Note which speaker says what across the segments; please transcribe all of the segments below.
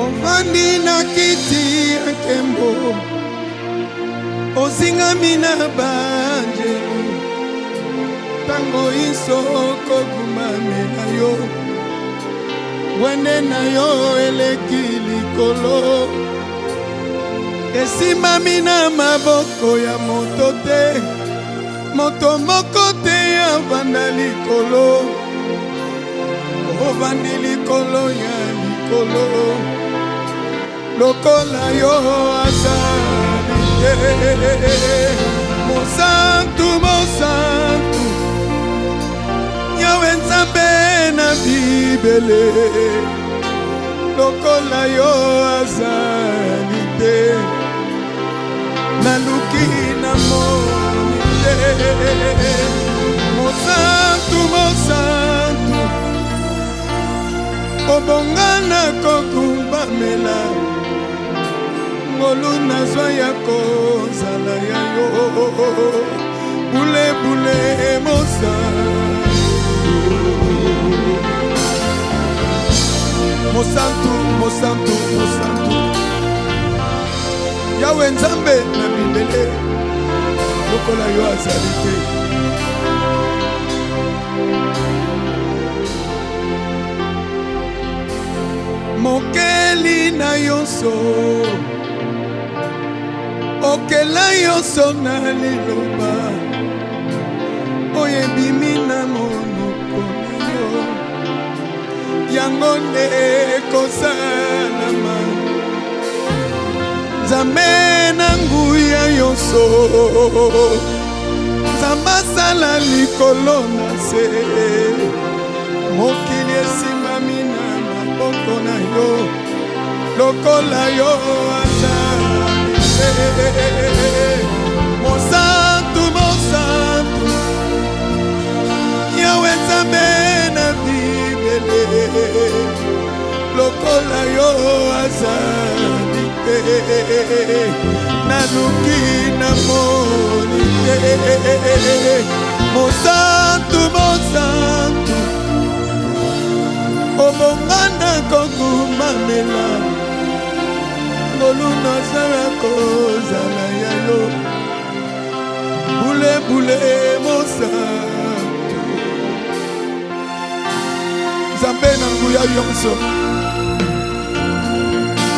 Speaker 1: Ovandi na kiti ya nkembo, ozingami na banjelu, tango isoko kumamela yo, wende na yo eleki likolo, esimami na maboko ya moto te, moto moko te avanda likolo, ovandi likolo ya likolo, lokola yo azali te. Mosantu, mosantu, Yawe Nzambe na Bibele, lokola yo azali te, naluki na moni te. Mosantu, mosantu, obongana kokumbamela, ngolu nazwa ya kozala ya yo, bule bule mosantu, mosantu, mosantu, mosantu, Yawe Nzambe na Bibele, lokola yo azali te. Mokeli na yonso, okela yonso na liloba, oyebimi na monoko na yo, yango nde kosalama. Nzambe na nguya yonso, Nzambe asala likolo na se, mokili esimami na maboko na yo, lokola yo azali te. Mosantu, mosantu, Yawe Nzambe na Bibele, lokola yo azali te, naluki na moni te. Mosantu, mosantu, obongana kokumamela, ngolu nazala kozala ya yo, bule bule mosantu. Nzambe na nguya yonso,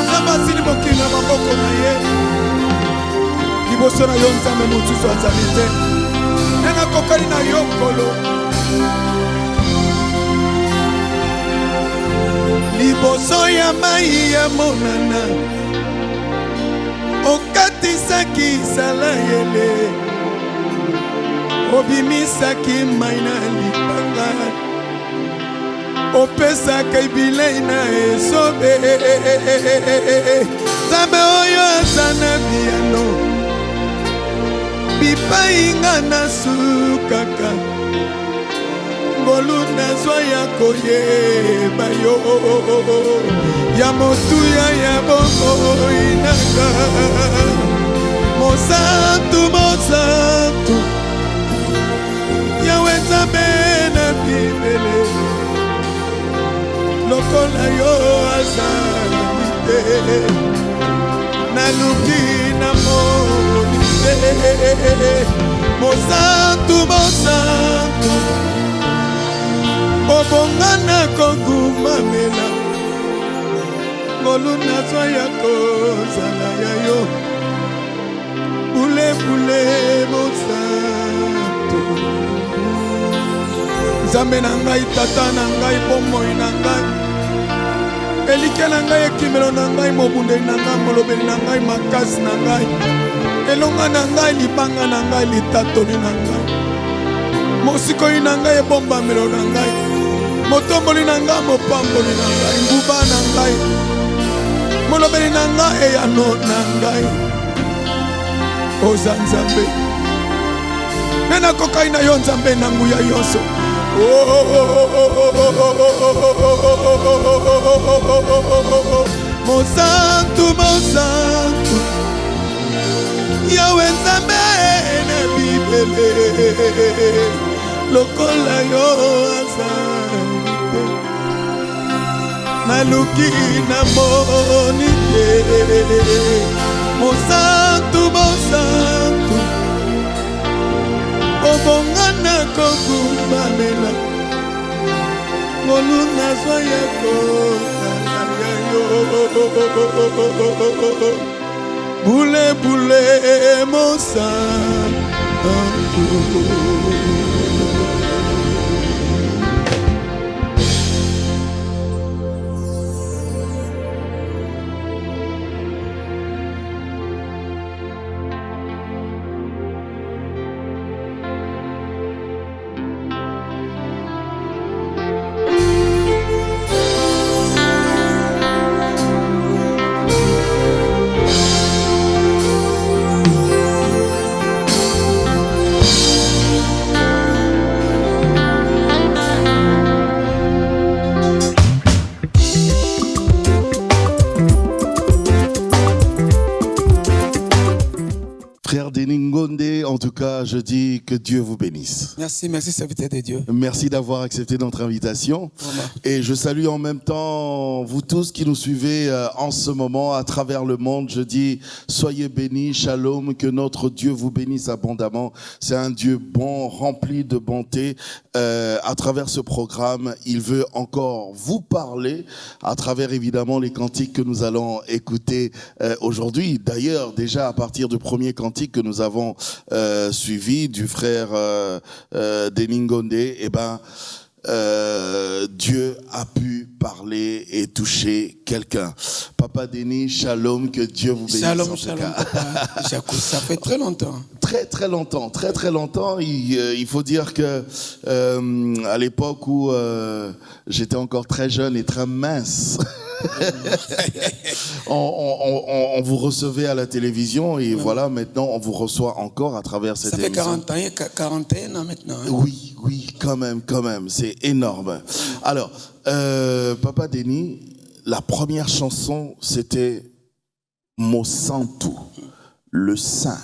Speaker 1: Nzambe asili mokili na maboko na ye, liboso na yo Nzambe mosusu azali te, nanga kokali na yo nkolo. Liboso ya mai ya monana, okatisaki Isalaele, obimisaki mai na lipanga, opesaka bilei na esobe. Nzambe oyo aza na biyano, bipai nga nasukaka, ngolu nazwa ya koyeba yo, ya motuya ya bomoi nanga. Mosantu, mosantu, Yawe Nzambe na Bibele, lokola yo azali te, naluki na moni te. Mosantu, mosantu, obongana kokumamela, ngolu nazwa ya kozala ya yo, bule bule mosantu. Nzambe na ngai, tata na ngai, bomoi na ngai, Elike na ngai ekimelo na ngai mobundeli na ngai molobeli na ngai makasi na ngai elonga na ngai libanga na ngai litatoli na ngai mosikoli na ngai ebombamelo na ngai motomboli na ngai mopamboli na ngai nguba na ngai molobeli na ngai eyano na ngai oza Nzambe nde nakokai na yo Nzambe na nguya nyonso Mosantu Mosantu Yawe Nzambe na Bibele lokola yo azali naluki na moni te Mosantu Mosantu obongana kokumbamela ngolu nazwa yako bule bule Mosantu.
Speaker 2: En tout cas, je dis que Dieu vous bénisse.
Speaker 1: Merci, merci serviteur de Dieu.
Speaker 2: Merci d'avoir accepté notre invitation.
Speaker 1: Vraiment.
Speaker 2: Et je salue en même temps vous tous qui nous suivez en ce moment à travers le monde. Je dis, soyez bénis, shalom, que notre Dieu vous bénisse abondamment. C'est un Dieu bon, rempli de bonté. À travers ce programme, il veut encore vous parler à travers évidemment les cantiques que nous allons écouter aujourd'hui. D'ailleurs, déjà à partir du premier cantique que nous avons suivi du frère Denis Ngonde, eh ben, Dieu a pu parler et toucher quelqu'un. Papa Denis, shalom, que Dieu vous bénisse.
Speaker 1: Shalom, shalom, papa. Jacques, ça fait très longtemps.
Speaker 2: Très longtemps, très longtemps. Il faut dire que à l'époque où j'étais encore très jeune et très mince, on vous recevait à la télévision et voilà, maintenant on vous reçoit encore à travers cette émission.
Speaker 1: Ça fait 41 ans maintenant. Hein?
Speaker 2: Oui, quand même, c'est énorme. Alors, Papa Denis, la première chanson, c'était Mosantu, le saint.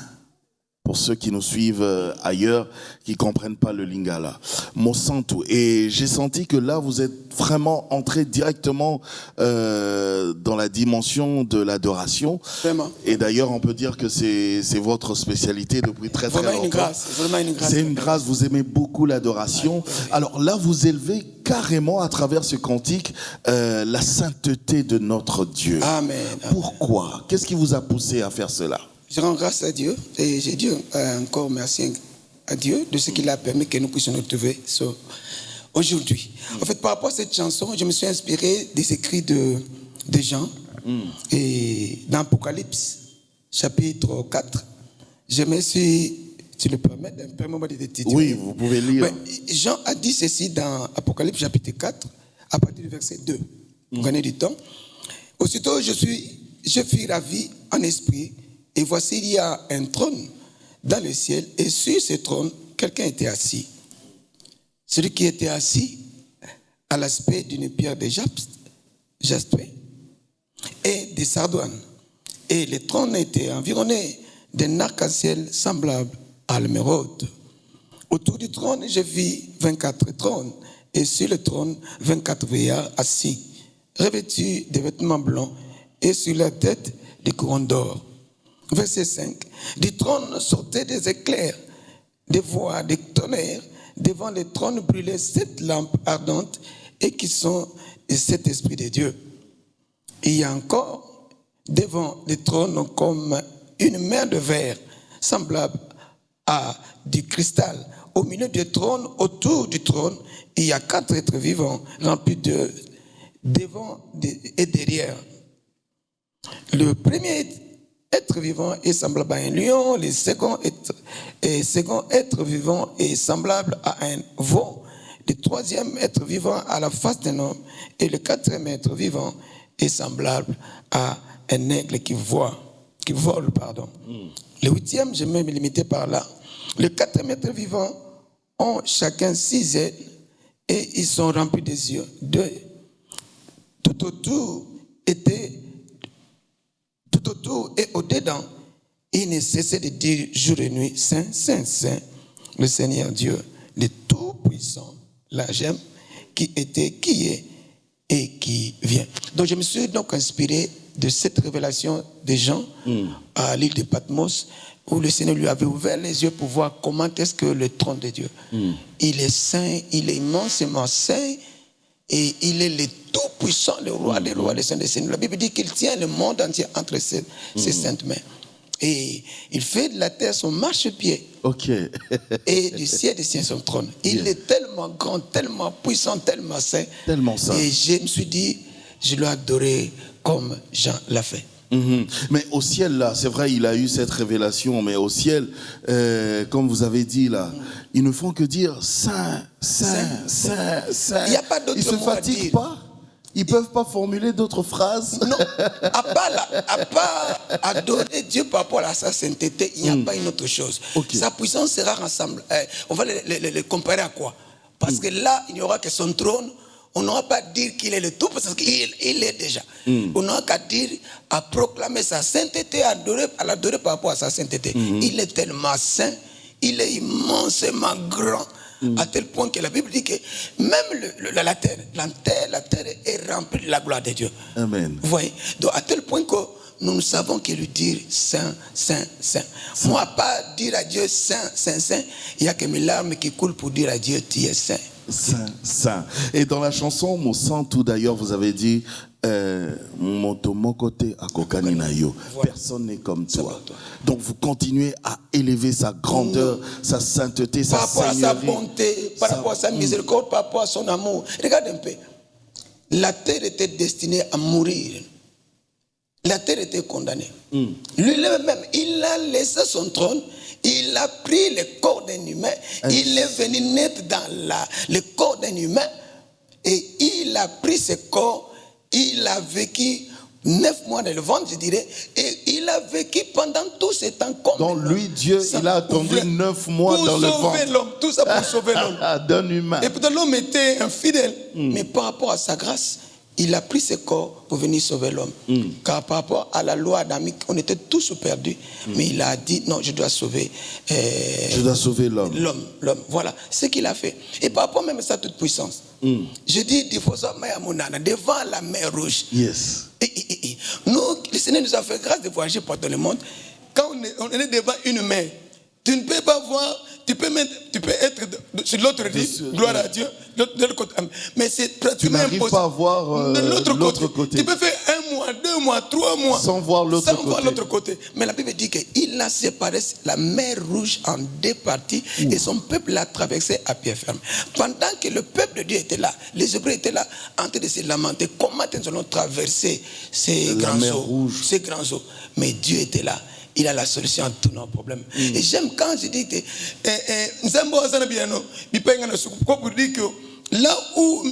Speaker 2: Pour ceux qui nous suivent ailleurs, qui comprennent pas le lingala. Mosantu. Et j'ai senti que là, vous êtes vraiment entré directement dans la dimension de l'adoration.
Speaker 1: Vraiment.
Speaker 2: Et d'ailleurs, on peut dire que c'est votre spécialité depuis très longtemps.
Speaker 1: Vraiment une grâce.
Speaker 2: C'est une grâce. Vous aimez beaucoup l'adoration. Alors là, vous élevez carrément à travers ce cantique la sainteté de notre Dieu.
Speaker 1: Amen.
Speaker 2: Pourquoi? Qu'est-ce qui vous a poussé à faire cela?
Speaker 1: Je rends grâce à Dieu et j'ai dit encore merci à Dieu de ce qu'il a permis que nous puissions nous trouver aujourd'hui. En fait, par rapport à cette chanson, je me suis inspiré des écrits de Jean et dans Apocalypse, chapitre 4. Je me suis, tu le permets, un moment de titrer.
Speaker 2: Oui, vous pouvez lire.
Speaker 1: Ouais, Jean a dit ceci dans Apocalypse, chapitre 4, à partir du verset 2. Vous gagnez du temps. Aussitôt, je fus ravi en esprit. Et voici, il y a un trône dans le ciel, et sur ce trône, quelqu'un était assis. Celui qui était assis à l'aspect d'une pierre de jaspe et de sardoine. Et le trône était environné d'un arc-en-ciel semblable à l'émeraude. Autour du trône, je vis 24 trônes, et sur le trône, 24 vieillards assis, revêtus de vêtements blancs, et sur leur tête, des couronnes d'or. Verset 5. Du trône sortaient des éclairs, des voix, des tonnerres. Devant le trône brûlaient 7 lampes ardentes et qui sont les 7 esprits de Dieu. Il y a encore devant le trône comme une mer de verre semblable à du cristal. Au milieu du trône, autour du trône, il y a 4 êtres vivants remplis devant et derrière. Le premier être vivant est semblable à un lion, le second être vivant est semblable à un veau, le troisième être vivant à la face d'un homme, et le quatrième être vivant est semblable à un aigle qui vole. Le huitième, je vais me limiter par là. Le quatrième être vivant ont chacun 6 ailes et ils sont remplis des yeux. Tout autour et au-dedans, il ne cessait de dire jour et nuit, Saint, Saint, Saint, le Seigneur Dieu, le Tout-Puissant, là j'aime, qui était, qui est et qui vient. Donc je me suis donc inspiré de cette révélation des gens à l'île de Patmos, où le Seigneur lui avait ouvert les yeux pour voir comment est-ce que le trône de Dieu, il est saint, il est immensément saint, et il est le tout-puissant, le roi des rois, le saint des saints. La Bible dit qu'il tient le monde entier entre ses saintes mains. Et il fait de la terre son marchepied. Et du ciel des cieux son trône. Il est tellement grand, tellement puissant, tellement saint.
Speaker 2: Tellement saint.
Speaker 1: Et je me suis dit, je l'ai adoré comme Jean l'a fait.
Speaker 2: Mais au ciel, là, c'est vrai, il a eu cette révélation, mais au ciel, comme vous avez dit, là, ils ne font que dire Saint, Saint, Saint, Saint.
Speaker 1: Il n'y a pas d'autre mot à dire.
Speaker 2: Ils ne se fatiguent pas. Ils ne peuvent pas formuler d'autres phrases.
Speaker 1: Non, à part adorer Dieu par rapport à sa sainteté, il n'y a pas une autre chose. Sa puissance sera ensemble. On va le comparer à quoi? Parce que là, il n'y aura que son trône. On n'aura pas à dire qu'il est le tout, parce qu'il est déjà. On n'aura qu'à dire, à proclamer sa sainteté, à l'adorer par rapport à sa sainteté. Il est tellement saint, il est immensément grand, à tel point que la Bible dit que même la terre est remplie de la gloire de Dieu.
Speaker 2: Amen.
Speaker 1: Vous voyez? Donc à tel point que nous ne savons que lui dire saint, saint, saint. Moi, pas dire à Dieu saint, saint, saint, il n'y a que mes larmes qui coulent pour dire à Dieu, tu es saint.
Speaker 2: Saint, saint. Et dans la chanson Mon sang tout d'ailleurs, vous avez dit mon côté à Kokaninayo. Personne n'est comme toi. Donc vous continuez à élever sa grandeur, sa sainteté, sa seigneurie.
Speaker 1: Par rapport à sa bonté, par rapport à sa miséricorde, par rapport à son amour. Regarde un peu. La terre était destinée à mourir. La terre était condamnée. Lui-même, il a laissé son trône. Il a pris le corps d'un humain, il est venu naître dans le corps d'un humain, et il a pris ce corps, il a vécu 9 mois dans le ventre, je dirais, et il a vécu pendant tout ce temps comme
Speaker 2: dans lui, Dieu, il a attendu 9 mois dans le ventre.
Speaker 1: Pour sauver l'homme, tout ça pour sauver l'homme.
Speaker 2: D'un humain.
Speaker 1: Et pourtant l'homme était infidèle, mais par rapport à sa grâce, il a pris ce corps pour venir sauver l'homme. Car par rapport à la loi adamique, on était tous perdus. Mais il a dit, non, je dois sauver
Speaker 2: l'homme.
Speaker 1: L'homme, voilà, ce qu'il a fait. Et par rapport même à sa toute puissance. Je dis, devant la mer rouge.
Speaker 2: Yes.
Speaker 1: Nous, le Seigneur nous a fait grâce de voyager par tout le monde. Quand on est devant une mer, tu ne peux pas voir, tu peux être sur l'autre rive, gloire à Dieu, de l'autre côté. Mais c'est pratiquement impossible.
Speaker 2: Tu n'arrives pas à voir
Speaker 1: de
Speaker 2: l'autre côté.
Speaker 1: Tu peux faire 1 mois, 2 mois, 3 mois
Speaker 2: sans voir l'autre
Speaker 1: côté. Mais la Bible dit qu'il a séparé la mer rouge en 2 parties et son peuple l'a traversé à pied ferme. Pendant que le peuple de Dieu était là, les Hébreux étaient là en train de se lamenter. Comment nous allons traverser ces grands eaux? Mais Dieu était là. Il a la solution à tous nos problèmes. Et j'aime quand je dis que là où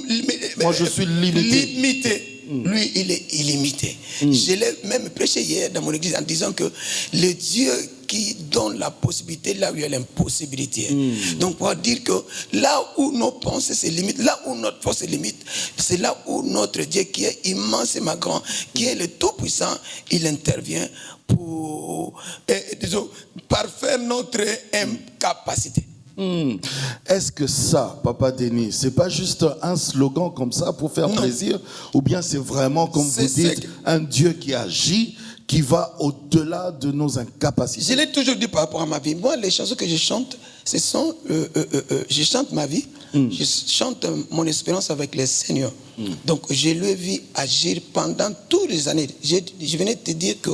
Speaker 2: moi je suis
Speaker 1: limité, lui il est illimité. Je l'ai même prêché hier dans mon église en disant que le Dieu qui donne la possibilité là où il y a l'impossibilité. Donc pour dire que là où nos pensées se limitent, là où notre force se limite, c'est là où notre Dieu qui est immensément grand, qui est le Tout-Puissant, il intervient pour parfaire notre incapacité.
Speaker 2: Est-ce que ça, Papa Denis, c'est pas juste un slogan comme ça pour faire plaisir, ou bien c'est vraiment, comme vous dites, un Dieu qui agit, qui va au-delà de nos incapacités?
Speaker 1: Je l'ai toujours dit par rapport à ma vie. Moi, les chansons que je chante, ce sont, je chante ma vie, je chante mon expérience avec le Seigneur. Donc, je l'ai vu agir pendant toutes les années. Je venais de te dire que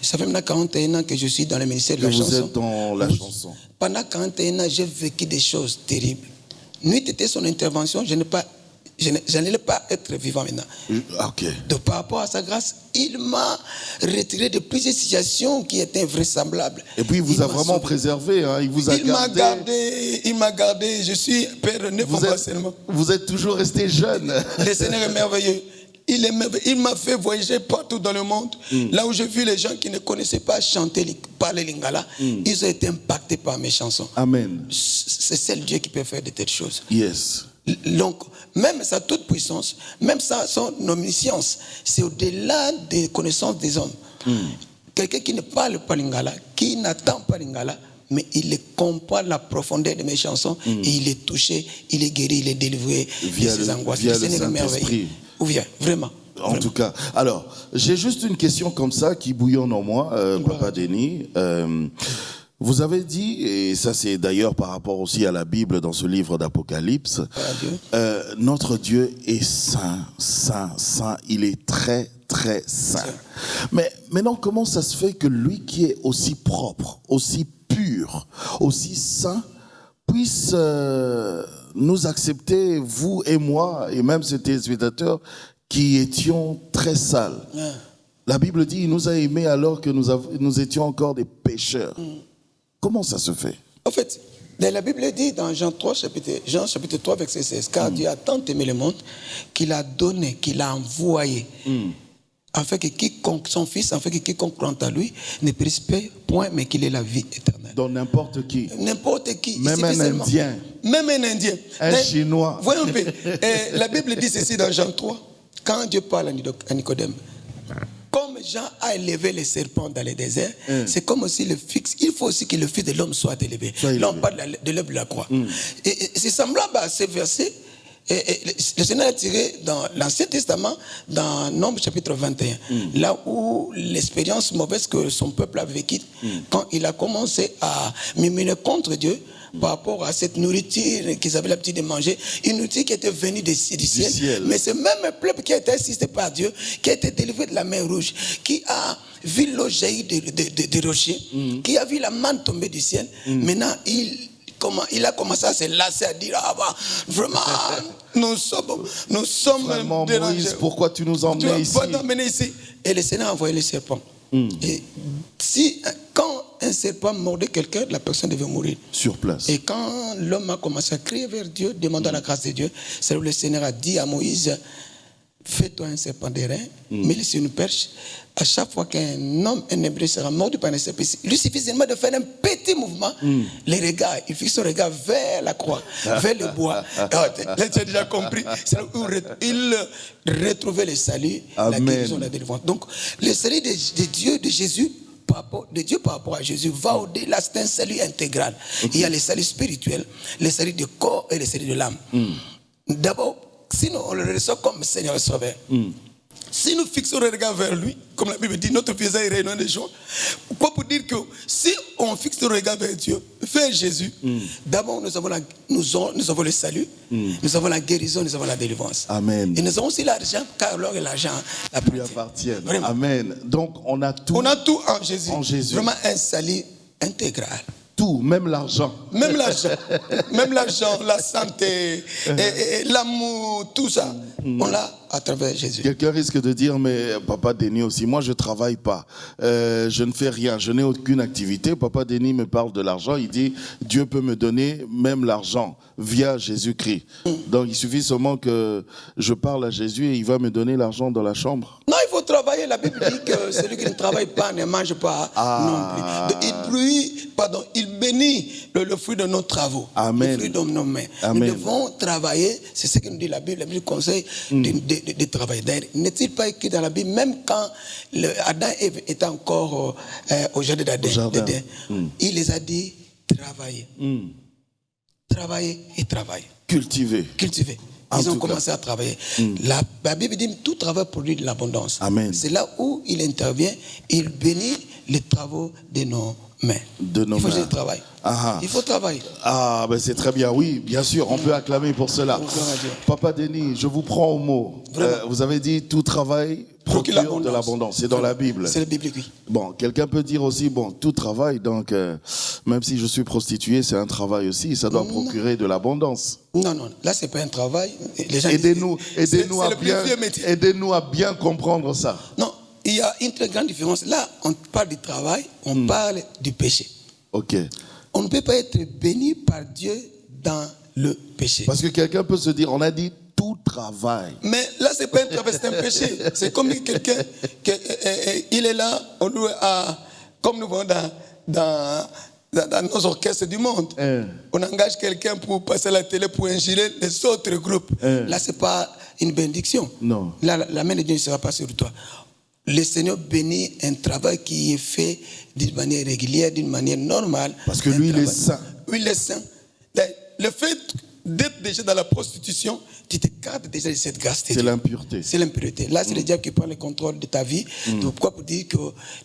Speaker 1: ça fait maintenant 41 ans que je suis dans le ministère de la chanson.
Speaker 2: Vous êtes dans la chanson.
Speaker 1: Pendant 41 ans, j'ai vécu des choses terribles. Nuit était son intervention, je n'ai pas je n'allais pas être vivant maintenant.
Speaker 2: Ok.
Speaker 1: Donc, par rapport à sa grâce, il m'a retiré de plusieurs situations qui étaient invraisemblables.
Speaker 2: Et puis il vous a vraiment
Speaker 1: sauvé.
Speaker 2: préservé, hein. Il vous a gardé.
Speaker 1: Il m'a gardé. Je suis père de 9 enfants seulement.
Speaker 2: Vous êtes toujours resté jeune.
Speaker 1: Le Seigneur est merveilleux. Il m'a fait voyager partout dans le monde. Là où j'ai vu les gens qui ne connaissaient pas chanter, parler lingala, ils ont été impactés par mes chansons.
Speaker 2: Amen.
Speaker 1: C'est seul Dieu qui peut faire de telles choses.
Speaker 2: Yes.
Speaker 1: Donc, même sa toute puissance, même son omniscience, c'est au-delà des connaissances des hommes. Quelqu'un qui ne parle pas lingala, qui n'attend pas lingala, mais il comprend la profondeur de mes chansons et il est touché, il est guéri, il est délivré de ses angoisses.
Speaker 2: Via le Saint-Esprit.
Speaker 1: Ou bien, vraiment.
Speaker 2: En tout cas, alors, j'ai juste une question comme ça qui bouillonne en moi, Papa Denis. Vous avez dit, et ça c'est d'ailleurs par rapport aussi à la Bible dans ce livre d'Apocalypse, notre Dieu est saint, saint, saint, il est très, très saint. Mais maintenant, comment ça se fait que lui qui est aussi propre, aussi pur, aussi saint, puisse nous accepter, vous et moi, et même ces téléspectateurs, qui étions très sales. La Bible dit, il nous a aimés alors que nous étions encore des pécheurs. Comment ça se fait?
Speaker 1: En fait, la Bible dit dans Jean chapitre 3, verset 16, car Dieu a tant aimé le monde qu'il a donné, qu'il a envoyé, afin que quiconque, son Fils, afin que quiconque croit à lui, ne périsse point, mais qu'il ait la vie éternelle.
Speaker 2: Donc n'importe qui.
Speaker 1: N'importe qui.
Speaker 2: Même un Indien.
Speaker 1: Même un Indien.
Speaker 2: Un Chinois.
Speaker 1: Voyons un peu. La Bible dit ceci dans Jean 3, quand Dieu parle à Nicodème. Comme Jean a élevé les serpents dans le désert, c'est comme aussi il faut aussi que le Fils de l'homme soit élevé. Là, on parle de l'œuvre de la croix. Et c'est semblable à ces versets. Le Seigneur a tiré dans l'Ancien Testament, dans Nombre chapitre 21, là où l'expérience mauvaise que son peuple a vécue, quand il a commencé à murmurer contre Dieu, par rapport à cette nourriture qu'ils avaient l'habitude de manger, une nourriture qui était venue du ciel. Mais ce même peuple qui a été assisté par Dieu, qui a été délivré de la mer Rouge, qui a vu l'eau jaillir des rochers, qui a vu la manne tomber du ciel, maintenant il a commencé à se lasser, à dire, ah bah, vraiment, nous sommes
Speaker 2: Vraiment,
Speaker 1: dérangés.
Speaker 2: Moïse, pourquoi tu nous emmènes ici?
Speaker 1: Ici. Et le Seigneur a envoyé le serpent. Et quand un serpent mordait quelqu'un, la personne devait mourir.
Speaker 2: Sur place.
Speaker 1: Et quand l'homme a commencé à crier vers Dieu, demandant la grâce de Dieu, c'est là où le Seigneur a dit à Moïse, fais-toi un serpent d'airain, mets-le sur une perche. À chaque fois qu'un homme, un hébreu sera mordu par un serpent, il lui suffit seulement de faire un petit mouvement. Les regards, il fixe son regard vers la croix, vers le bois. Là, tu as déjà compris. C'est là où il retrouvait le salut, la guérison, la délivrance. Donc, le salut de Dieu, de Jésus, de Dieu par rapport à Jésus va au-delà, c'est un salut intégral. Il y a le salut spirituel, le salut du corps et le salut de l'âme. D'abord, sinon on le reçoit comme Seigneur et Sauveur. Si nous fixons le regard vers lui, comme la Bible dit, notre visage est rayonnant de joie. Pourquoi? Pour dire que si on fixe le regard vers Dieu, vers Jésus, d'abord nous avons le salut, nous avons la guérison, nous avons la délivrance.
Speaker 2: Amen.
Speaker 1: Et nous avons aussi l'argent, car alors l'argent
Speaker 2: lui appartient. Amen. Donc on a tout.
Speaker 1: On a tout en Jésus.
Speaker 2: En Jésus.
Speaker 1: Vraiment un salut intégral.
Speaker 2: Tout, même l'argent.
Speaker 1: Même l'argent. Même l'argent, la santé, et l'amour, tout ça, on l'a à travers Jésus.
Speaker 2: Quelqu'un risque de dire, mais Papa Denis aussi, moi je ne travaille pas, je ne fais rien, je n'ai aucune activité. Papa Denis me parle de l'argent, il dit, Dieu peut me donner même l'argent via Jésus-Christ. Donc il suffit seulement que je parle à Jésus et il va me donner l'argent dans la chambre.
Speaker 1: Non, il faut travailler. La Bible dit que celui qui ne travaille pas ne mange pas non plus. Donc, il bénit le fruit de nos travaux.
Speaker 2: Amen.
Speaker 1: Le fruit de nos mains.
Speaker 2: Amen.
Speaker 1: Nous devons travailler. C'est ce que nous dit la Bible. La Bible conseille de travailler. D'ailleurs, n'est-il pas écrit dans la Bible, même quand Adam et Ève étaient encore au jardin d'Éden, il les a dit travailler. Travailler et travailler.
Speaker 2: Cultiver.
Speaker 1: Ils ont commencé à travailler. La Bible dit tout travail produit de l'abondance.
Speaker 2: Amen.
Speaker 1: C'est là où il intervient. Il bénit les travaux de nos mains. Il faut que je travaille. Il faut travailler.
Speaker 2: Ah, ben c'est très bien. Oui, bien sûr, on peut acclamer pour cela. Papa Denis, je vous prends au mot. Vous avez dit tout travail procure de l'abondance. C'est dans la Bible.
Speaker 1: C'est la Bible, oui.
Speaker 2: Bon, quelqu'un peut dire aussi, bon, tout travail, donc même si je suis prostitué, c'est un travail aussi. Ça doit procurer de l'abondance.
Speaker 1: Non, là, c'est pas un travail.
Speaker 2: Aidez-nous à bien comprendre ça.
Speaker 1: Non, il y a une très grande différence. Là, on parle du travail, on parle du péché.
Speaker 2: Ok.
Speaker 1: On ne peut pas être béni par Dieu dans le péché.
Speaker 2: Parce que quelqu'un peut se dire, on a dit tout travail.
Speaker 1: Mais là, c'est pas un travail, c'est un péché. C'est comme quelqu'un, il est là, on doit, comme nous voyons dans nos orchestres du monde. On engage quelqu'un pour passer à la télé pour ingérer les autres groupes. Là, c'est pas une bénédiction.
Speaker 2: Non.
Speaker 1: Là, la main de Dieu ne sera pas sur toi. Le Seigneur bénit un travail qui est fait d'une manière régulière, d'une manière normale.
Speaker 2: Parce que lui, il est saint.
Speaker 1: Oui, il est saint. Le fait d'être déjà dans la prostitution, tu te gardes déjà de cette grâce de Dieu.
Speaker 2: C'est l'impureté.
Speaker 1: C'est l'impureté. Là, c'est le diable qui prend le contrôle de ta vie. Pourquoi? Pour dire que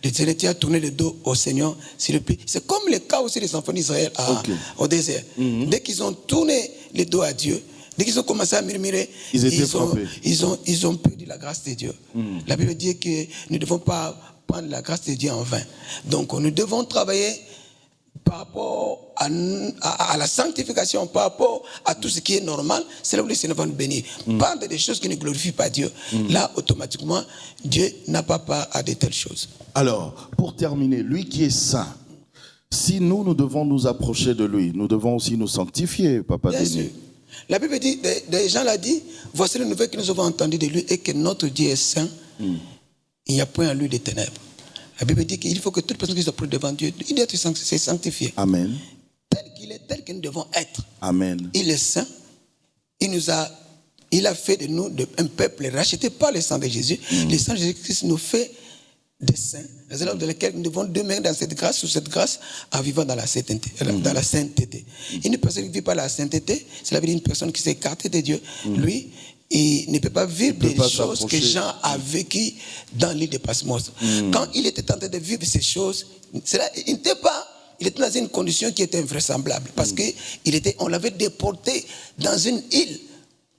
Speaker 1: le Seigneur a tourné le dos au Seigneur, s'il te plaît. C'est comme le cas aussi des enfants d'Israël au désert. Dès qu'ils ont tourné le dos à Dieu, dès qu'ils ont commencé à murmurer, ils ont perdu la grâce de Dieu. La Bible dit que nous ne devons pas prendre la grâce de Dieu en vain. Donc nous devons travailler par rapport à la sanctification, par rapport à tout ce qui est normal. C'est là où le Seigneur va nous bénir. Parle des choses qui ne glorifient pas Dieu. Là, automatiquement, Dieu n'a pas part à de telles choses. Alors,
Speaker 2: pour terminer, lui qui est saint, si nous devons nous approcher de lui, nous devons aussi nous sanctifier, Papa Denis.
Speaker 1: La Bible dit, des gens l'ont dit, voici les nouvelles que nous avons entendues de lui et que notre Dieu est saint. Il n'y a point en lui de ténèbres. La Bible dit qu'il faut que toute personne qui s'approche devant Dieu, il doit être sanctifié.
Speaker 2: Amen.
Speaker 1: Tel qu'il est, tel que nous devons être.
Speaker 2: Amen.
Speaker 1: Il est saint. Il a fait de nous un peuple racheté par le sang de Jésus. Le sang de Jésus-Christ nous fait des saints, raison dans lesquels nous devons demeurer dans cette grâce, sous cette grâce, en vivant dans la sainteté. Dans la sainteté. Une personne qui ne vit pas la sainteté, c'est la vie d'une personne qui s'est écartée de Dieu. Lui, il ne peut pas vivre des choses que Jean a vécues dans l'île de Patmos. Quand il était en train de vivre ces choses, il était dans une condition qui était invraisemblable. Parce qu'on l'avait déporté dans une île.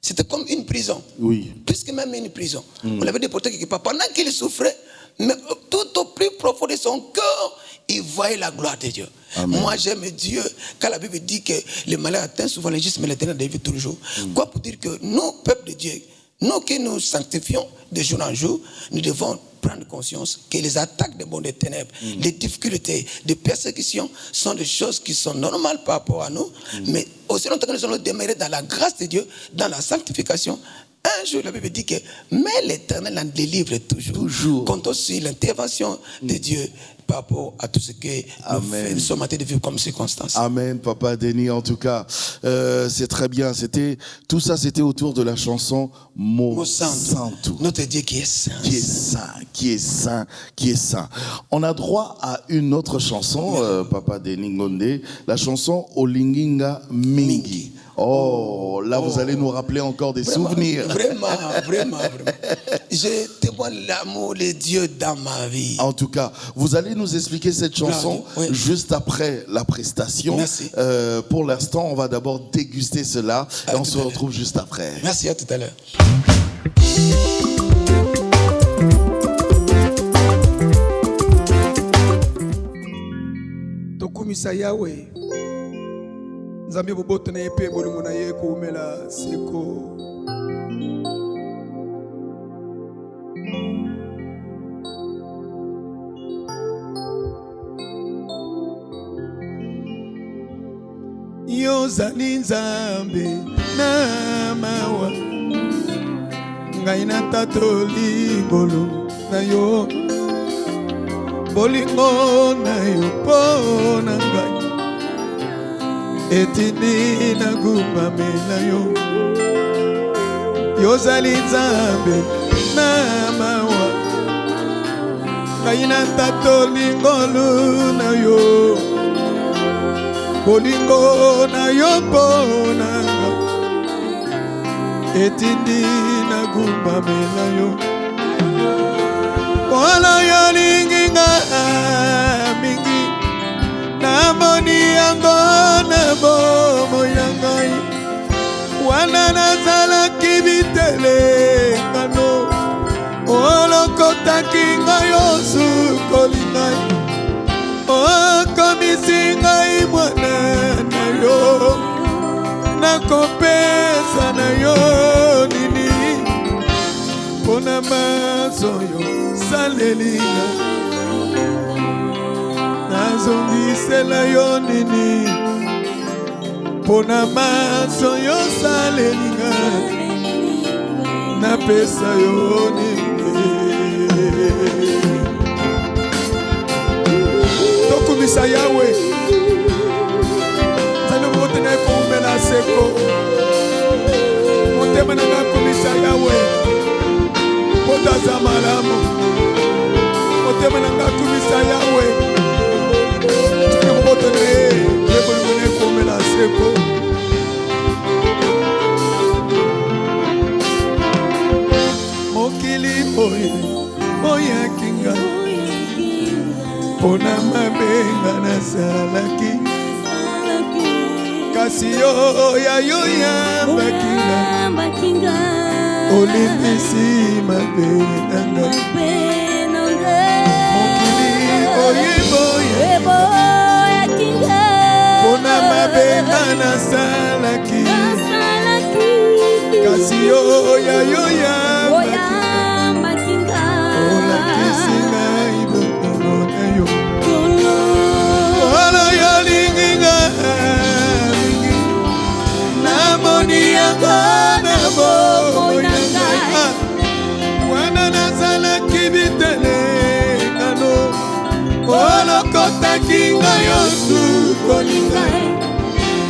Speaker 1: C'était comme une prison. Oui. Plus que même une prison. On l'avait déporté quelque part. Pendant qu'il souffrait, mais tout au plus profond de son cœur, il voyait la gloire de Dieu. Amen. Moi, j'aime Dieu. Quand la Bible dit que le malheur atteint souvent les justes, mais l'éternel délivre toujours. Quoi pour dire que nous, peuple de Dieu, nous qui nous sanctifions de jour en jour, nous devons prendre conscience que les attaques des mondes des ténèbres, les difficultés, les persécutions sont des choses qui sont normales par rapport à nous, mais aussi longtemps que nous allons demeurer dans la grâce de Dieu, dans la sanctification. Un jour, la Bible dit que mais l'Éternel en délivre toujours. Comptons sur l'intervention de Dieu par rapport à tout ce que nous sommes en train de vivre comme circonstances. Amen, Papa Denis. En tout cas, c'est très bien. Tout ça, c'était autour de la chanson Mo Santo. Notre Dieu qui est saint. Qui est saint, qui est saint, qui est saint. On a droit à une autre chanson, Papa Denis Ngonde, la chanson Olinginga Mingi. Oh, là, vous allez nous rappeler encore des souvenirs. Vraiment. Je témoigne l'amour de Dieu dans ma vie. En tout cas, vous allez nous expliquer cette chanson juste après la prestation. Merci. Pour l'instant, on va d'abord déguster cela et on se retrouve juste après. Merci, à tout à l'heure. Tokumisa Yahweh. Nzambe boboto na yepe bolingo na ye koumela seko. Yo zali Nzambe na mawa ngai na tato ligolo na yo bolingo na yo po na ngai etini na gumamela yo yo zali Nzambe na mawa ngai na tato ligolo na yo bolingo na yo ponanga etindi na gumamela yo wala ya linginga mingi
Speaker 3: ngai osukoli ngai okomisi ngai mwana na yo nakopesa na yo nini mpona maso yo salelinga nazongisela yo nini mpona maso yo salelinga napesa yo nini tokumisa yawe nzambe motema ekomela seko motema nanga kumisa yawe motaza malamu motema nanga kumisa yawe nzambe motema ekomela seko mokili oyo oyakinga mpona mabenga nasalaki kasi yo yayo yambakinga olimbisi mabe nanga mokili oyiboyakinga mpona mabenga nasalaki kasi yo yayo yambakinga olakisi ngai bokongo na yo olo yolinginga mingi namoni yango na bomoya ngai wana nazalaki bitelengano olokotaki ngai osukoli ngai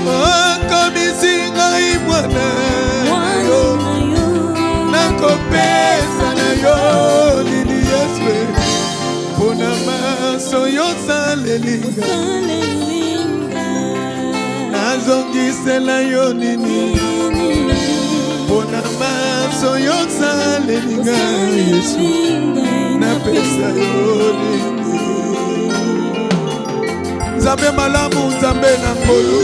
Speaker 3: okomisi ngai mwana yo nakopesa na yo nini yesu mpona maso yo salelinga nazongisela yo nini mpona maso yo salelinga yesu napesa yo nini nzambe malamu nzambe na ngolu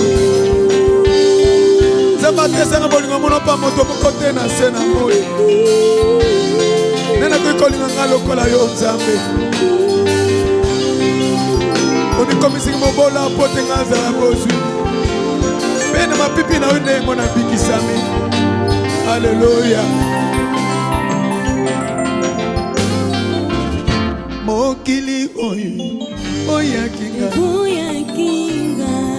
Speaker 3: nzambe atesanga bolingo mono pa moto moko te na se na moi nena koki kolinga nga lokola yo nzambe onikomisiki mobola mpo te nga azala bozwi mpe na mapipi na yo ndengo na bikisami alleluya mokili oyo oyakinga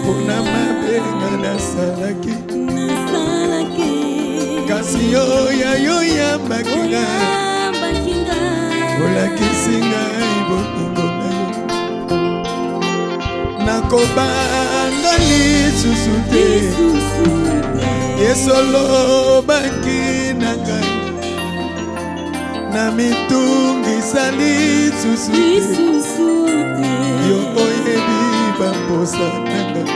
Speaker 3: mpona mabenga nasalaki kasi yo yayo yambakinga olakisi ngai bolingo na yo nakobanga lisusu te yesu olobaki na ngai na mitungisa lisusu te yo oyebi bamposa na ngai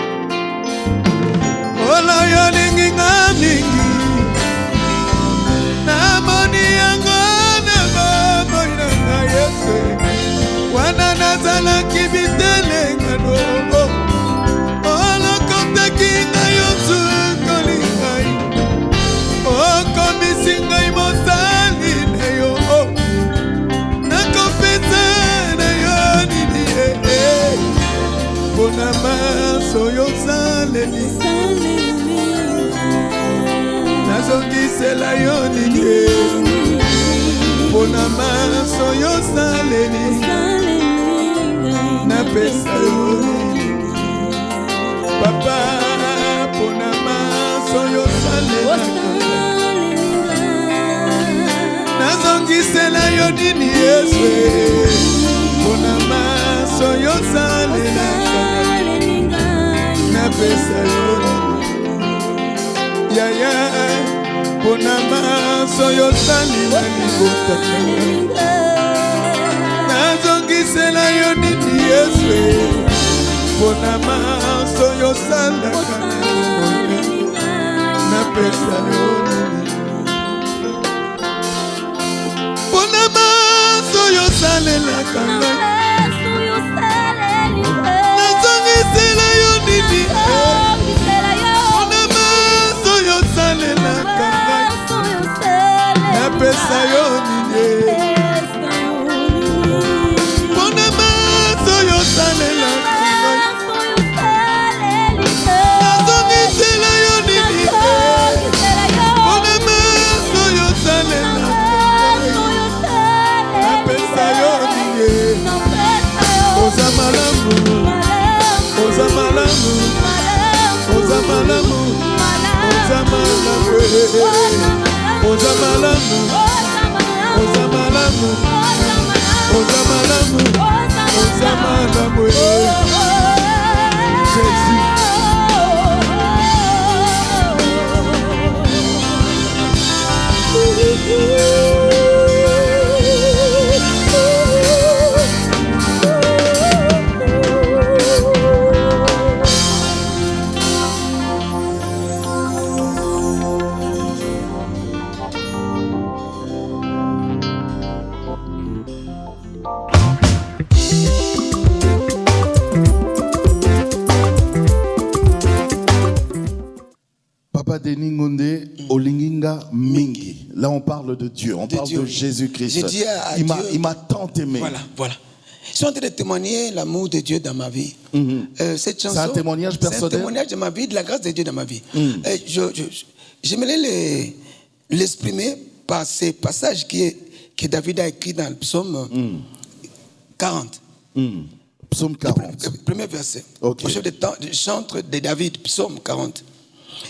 Speaker 3: olo yolingi nga mingi namoni yango na bomoi na ngai yesu wana nazalaki bitelengano olokotaki ngai osukoli ngai okomisi ngai mosali na yo nakopesa na yo nini mpona maso yo saleli nazongisela yo nini mpona maso yo saleli napesa yo nini papa mpona maso yo salelaka nazongisela yo nini yesu mpona maso yo salelaka napesa yo yaya mpona maso yo salila libota nazongisela yo nini yesu mpona maso yo salaka napesa yo mpona maso yo salelaka nazongisela yo nini mpona maso yo salelaka napesa yo nini malamu, oza malamu, oza malamu, oza malamu, oza malamu, oza malamu, oza malamu, Jésus.
Speaker 2: Papa Denis Ngonde, Olinginga Mingi. Là, on parle de Dieu, on parle de Jésus-Christ. Il m'a tant aimé.
Speaker 1: Voilà. Je suis en train de témoigner l'amour de Dieu dans ma vie. Cette chanson,
Speaker 2: c'est un témoignage personnel.
Speaker 1: C'est un témoignage de ma vie, de la grâce de Dieu dans ma vie. J'aimerais l'exprimer par ces passages que David a écrit dans le psaume 40.
Speaker 2: Psaume 40.
Speaker 1: Le premier verset.
Speaker 2: Okay.
Speaker 1: Au chef de chantre de David, psaume 40.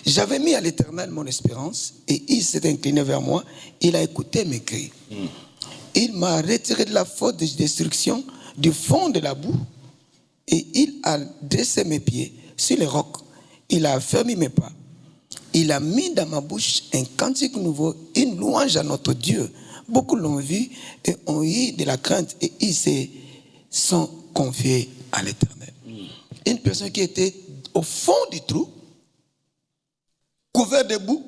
Speaker 1: J'avais mis à l'Éternel mon espérance et il s'est incliné vers moi. Il a écouté mes cris. Il m'a retiré de la faute de destruction, du fond de la boue, et il a dressé mes pieds sur les rocs. Il a affermi mes pas. Il a mis dans ma bouche un cantique nouveau, une louange à notre Dieu. Beaucoup l'ont vu et ont eu de la crainte et ils se sont confiés à l'Éternel. Une personne qui était au fond du trou, couvert de boue,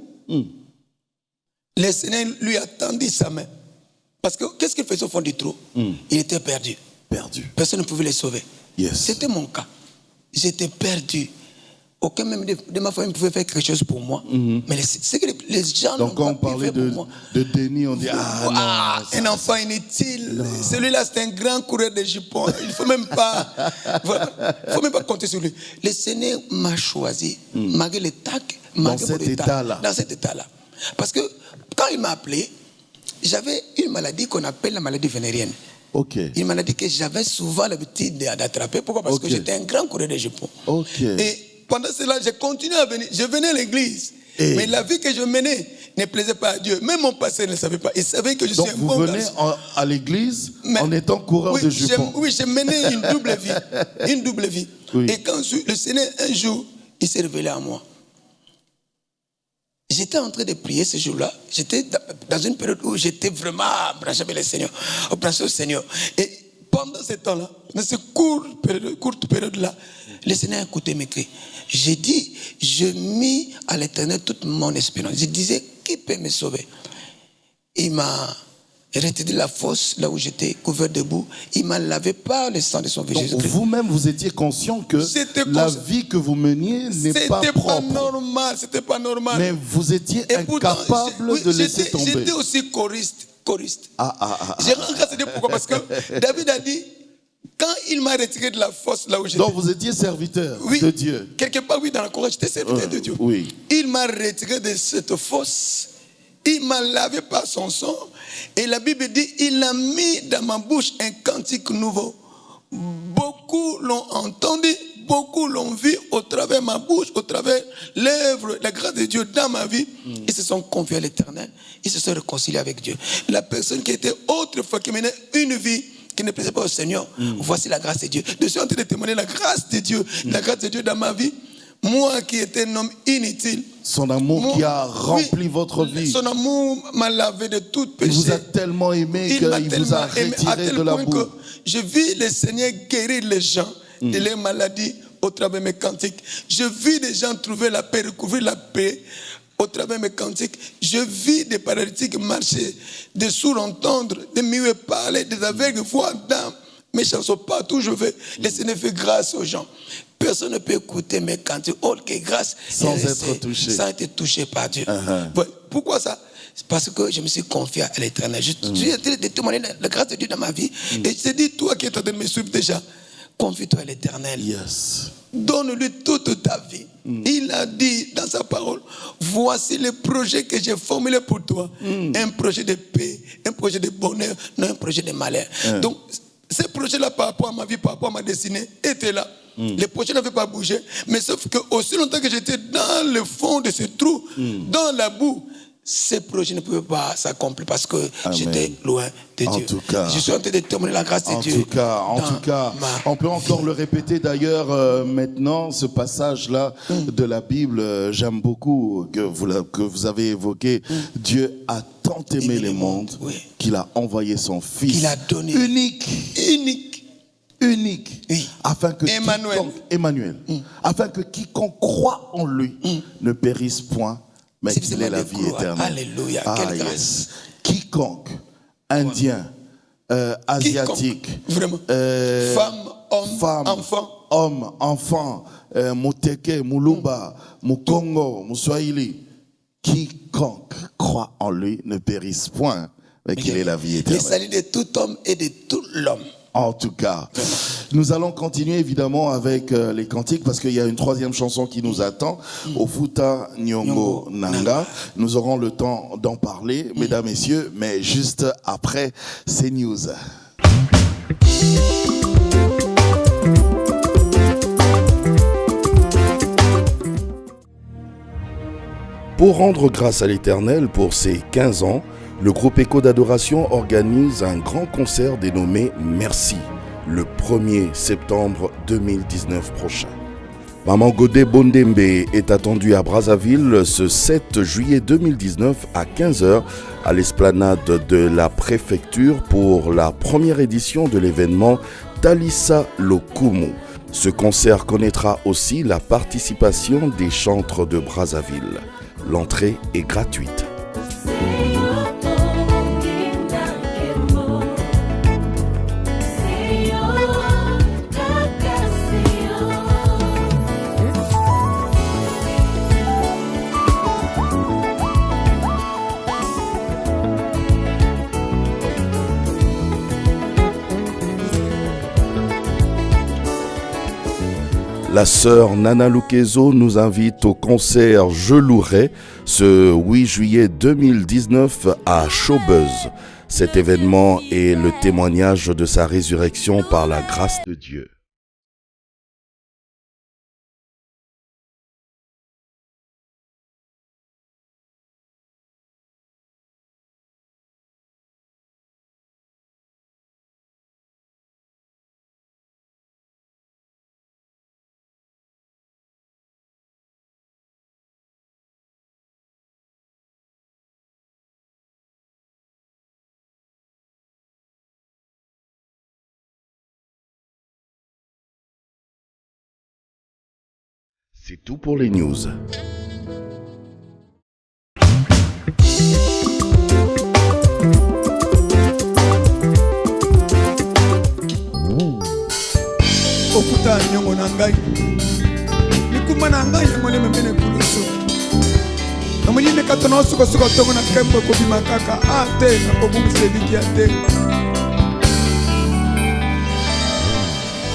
Speaker 1: le Seigneur lui a tendu sa main. Parce que qu'est-ce qu'il faisait au fond du trou? Il était perdu. Personne ne pouvait le sauver.
Speaker 2: Yes.
Speaker 1: C'était mon cas. J'étais perdu. Aucun même de ma famille ne pouvait faire quelque chose pour moi. Mais c'est que les gens
Speaker 2: donc quand on parlait de Denis, on dit
Speaker 1: un enfant inutile. Celui-là, c'est un grand coureur de jupons. Il ne faut même pas compter sur lui. Le Seigneur m'a choisi, malgré les tacs,
Speaker 2: dans cet état-là.
Speaker 1: Dans cet état-là. Parce que quand il m'a appelé, j'avais une maladie qu'on appelle la maladie vénérienne. Une maladie que j'avais souvent l'habitude d'attraper. Pourquoi? Parce que j'étais un grand coureur de jupons. Et pendant cela, j'ai continué à venir. Je venais à l'église. Mais la vie que je menais ne plaisait pas à Dieu. Même mon pasteur ne savait pas. Il savait que je suis un bon garçon. Donc vous venez
Speaker 2: à l'église en étant coureur de jupons.
Speaker 1: Oui, je menais une double vie. Une double vie. Et quand le Seigneur, un jour, il s'est révélé à moi. J'étais en train de prier ce jour-là. J'étais dans une période où j'étais vraiment branché avec le Seigneur, branché au Seigneur. Et pendant ce temps-là, dans cette courte période-là, le Seigneur a écouté mes cris. J'ai dit, je mis à l'Éternel toute mon espérance. Je disais, qui peut me sauver? Il m'a retiré de la fosse, là où j'étais couvert de boue. Il m'a lavé par le sang de son Fils Jésus-Christ.
Speaker 2: Vous-même, vous étiez conscient que la vie que vous meniez n'est pas propre.
Speaker 1: C'était pas normal.
Speaker 2: Mais vous étiez incapable de laisser tomber.
Speaker 1: J'étais aussi choriste. J'ai rencontré pourquoi? Parce que David a dit, quand il m'a retiré de la fosse là où j'étais.
Speaker 2: Donc vous étiez serviteur de Dieu.
Speaker 1: Quelque part, oui, dans la Corée, j'étais serviteur de Dieu.
Speaker 2: Oui.
Speaker 1: Il m'a retiré de cette fosse. Il m'a lavé par son sang. Et la Bible dit, il a mis dans ma bouche un cantique nouveau. Beaucoup l'ont entendu, beaucoup l'ont vu au travers de ma bouche, au travers l'œuvre, la grâce de Dieu dans ma vie. Ils se sont confiés à l'Éternel. Ils se sont réconciliés avec Dieu. La personne qui était autrefois, qui menait une vie qui ne plaisait pas au Seigneur, voici la grâce de Dieu. Je suis en train de témoigner la grâce de Dieu, la grâce de Dieu dans ma vie. Moi qui étais un homme inutile.
Speaker 2: Son amour qui a rempli votre vie.
Speaker 1: Son amour m'a lavé de tout péché.
Speaker 2: Il vous a tellement aimé qu'il vous a retiré de la boue.
Speaker 1: Je vis le Seigneur guérir les gens de leurs maladies au travers de mes cantiques. Je vis des gens trouver la paix, recouvrir la paix au travers de mes cantiques. Je vis des paralytiques marcher, des sourds entendre, des muets parler, des aveugles voir dans mes chansons partout où je vais. Le Seigneur fait grâce aux gens. Personne ne peut écouter mes cantiques autre que grâce
Speaker 2: sans être touché.
Speaker 1: Sans être touché par Dieu. Pourquoi ça? C'est parce que je me suis confié à l'Éternel. Je suis en train de témoigner la grâce de Dieu dans ma vie. Et je te dis, toi qui es en train de me suivre déjà, confie-toi à l'Éternel.
Speaker 2: Yes.
Speaker 1: Donne-lui toute ta vie. Il a dit dans sa parole, voici le projet que j'ai formulé pour toi. Un projet de paix, un projet de bonheur, non un projet de malheur. Donc, ces projets-là par rapport à ma vie, par rapport à ma destinée, étaient là. Les projets n'avaient pas bougé. Mais sauf que aussi longtemps que j'étais dans le fond de ce trou, dans la boue, ces projets ne pouvaient pas s'accomplir parce que j'étais loin de Dieu.
Speaker 2: Tout cas,
Speaker 1: je suis en train de témoigner la grâce de Dieu.
Speaker 2: En tout cas, on peut encore le répéter d'ailleurs maintenant, ce passage-là de la Bible, j'aime beaucoup que vous avez évoqué. Dieu a tant aimé les mondes qu'il a envoyé son Fils
Speaker 1: qu'il a donné
Speaker 2: unique,
Speaker 1: oui.
Speaker 2: afin que
Speaker 1: Emmanuel,
Speaker 2: afin que quiconque croit en lui ne périsse point, mais qu'il ait la vie éternelle.
Speaker 1: Alléluia, quelle grâce.
Speaker 2: Quiconque, indien, asiatique,
Speaker 1: vraiment. Femme,
Speaker 2: enfant, Moteke, Mulumba, Mukongo, Muswahili, quiconque croit en lui ne périsse point, mais qu'il ait la vie éternelle.
Speaker 1: Le salut de tout homme et de tout l'homme.
Speaker 2: En tout cas, nous allons continuer évidemment avec les cantiques parce qu'il y a une troisième chanson qui nous attend, Ofuta Nyongo Nanga. Nous aurons le temps d'en parler, mesdames, messieurs, mais juste après ces news. Pour rendre grâce à l'Éternel pour ses 15 ans, le groupe Écho d'Adoration organise un grand concert dénommé Merci, le 1er septembre 2019 prochain. Maman Godé Bondembe est attendue à Brazzaville ce 7 juillet 2019 à 15h à l'esplanade de la préfecture pour la première édition de l'événement Talissa Lokumu. Ce concert connaîtra aussi la participation des chantres de Brazzaville. L'entrée est gratuite. La sœur Nana Lukezo nous invite au concert Je louerai ce 8 juillet 2019 à Showbuzz. Cet événement est le témoignage de sa résurrection par la grâce de Dieu. C'est tout pour les news.
Speaker 3: Ofuta nyongo na ngai nikuma na ngai mone memene kuluso na monyine katona suko tongo na kembo ko bima kaka ate na ko bumuseliki ate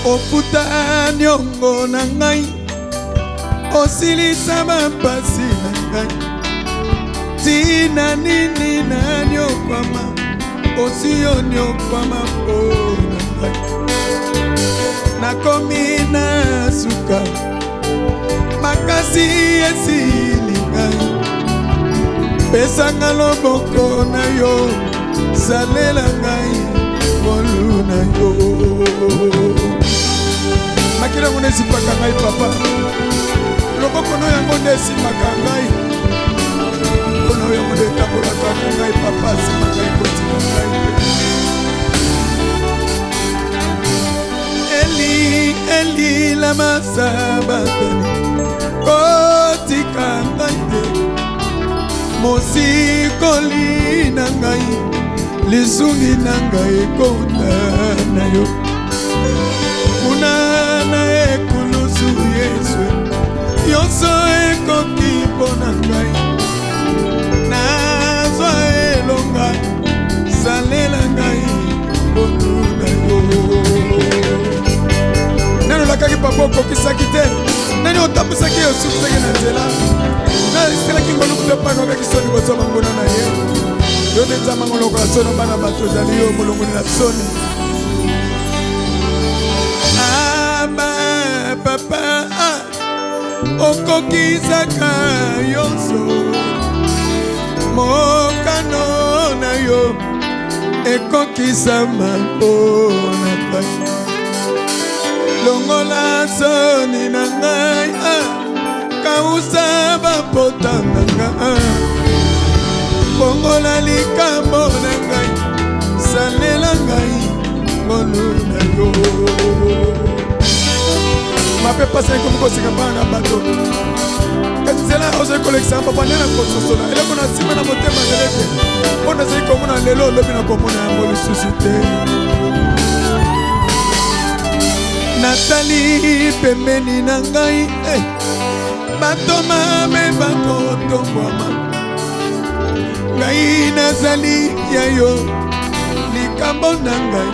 Speaker 3: Ofuta nyongo na ngai osilisa mapasi na ngai tina nini na nyokwama osio nyokwama po na ngai nakomi na suka makasi esili ngai pesanga loboko na yo salela ngai molu na yo makila ngone sipaka ngai papa loboko no yango nde simaka ngai ono yango nde tambolaka ngai papa simaka ngai kotika ngai Eli lama sabatani kotika ngai te mosikoli na ngai lisungi na ngai ekota na yo kuna na ekulusu Yesu yonso ekoki mpona ngai nazwa elonga salela ngai mponu na yo nani olakaki papa okokisaki te nani otambwisaki osukisaki na nzela naiselaki ngoluku te mpaka okaki soni kozwa mangona na ye yo nde nzambe ngo lokola soni bana bato ozali yo molongoli na soni papa okokisaka yonso mokano na yo ekokisama mpona ngai longola soni na ngai kausa bapota na ngai bongola likambo na ngai salela ngai ngolu na yo mape pasa iko mukosika bana bato kasi nzela ozali kolekisa papa nena kososola eloko na nsima na motema zelete mpo nazali komona lelo olobi na komona yango lisusu te natali pembeni na ngai bato mabe bakotombwama ngai nazali ya yo likambo na ngai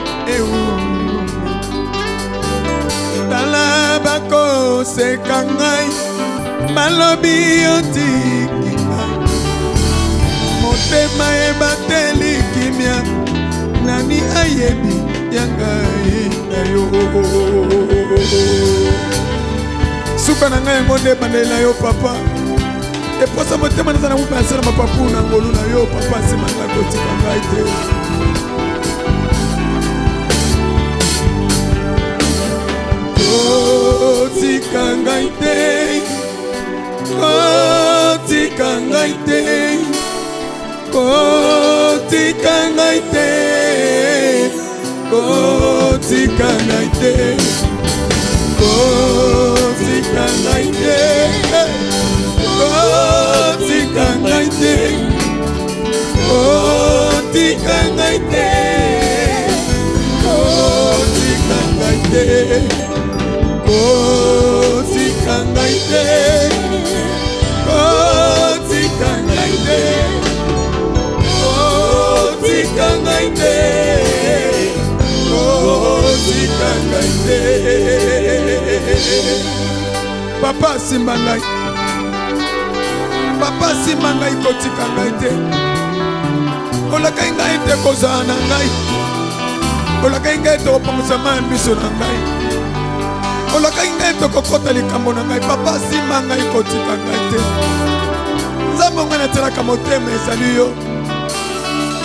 Speaker 3: tala bakoseka ngai balobi otiki ngai motema ebateli kimia nani ayebi ya ngai na yo suka na ngai yango nde bandela yo papa eposa motema naza na mupe asala mapapu na ngolu na yo papa nsima ngai kotika ngai te kotika ngai te kotika ngai te kotika ngai te kotika ngai te kotika ngai te kotika ngai te kotika ngai te kotika ngai te kotika ngai te kotika ngai te kotika ngai te kotika ngai te papa simba ngai papa simba ngai kotika ngai te olakai ngai te kozala na ngai olakai ngai te kopangwisa mai miso na ngai olakai ngai te kokota likambo na ngai papa simba ngai kotika ngai te nzambe ngai natelaka motema ezali yo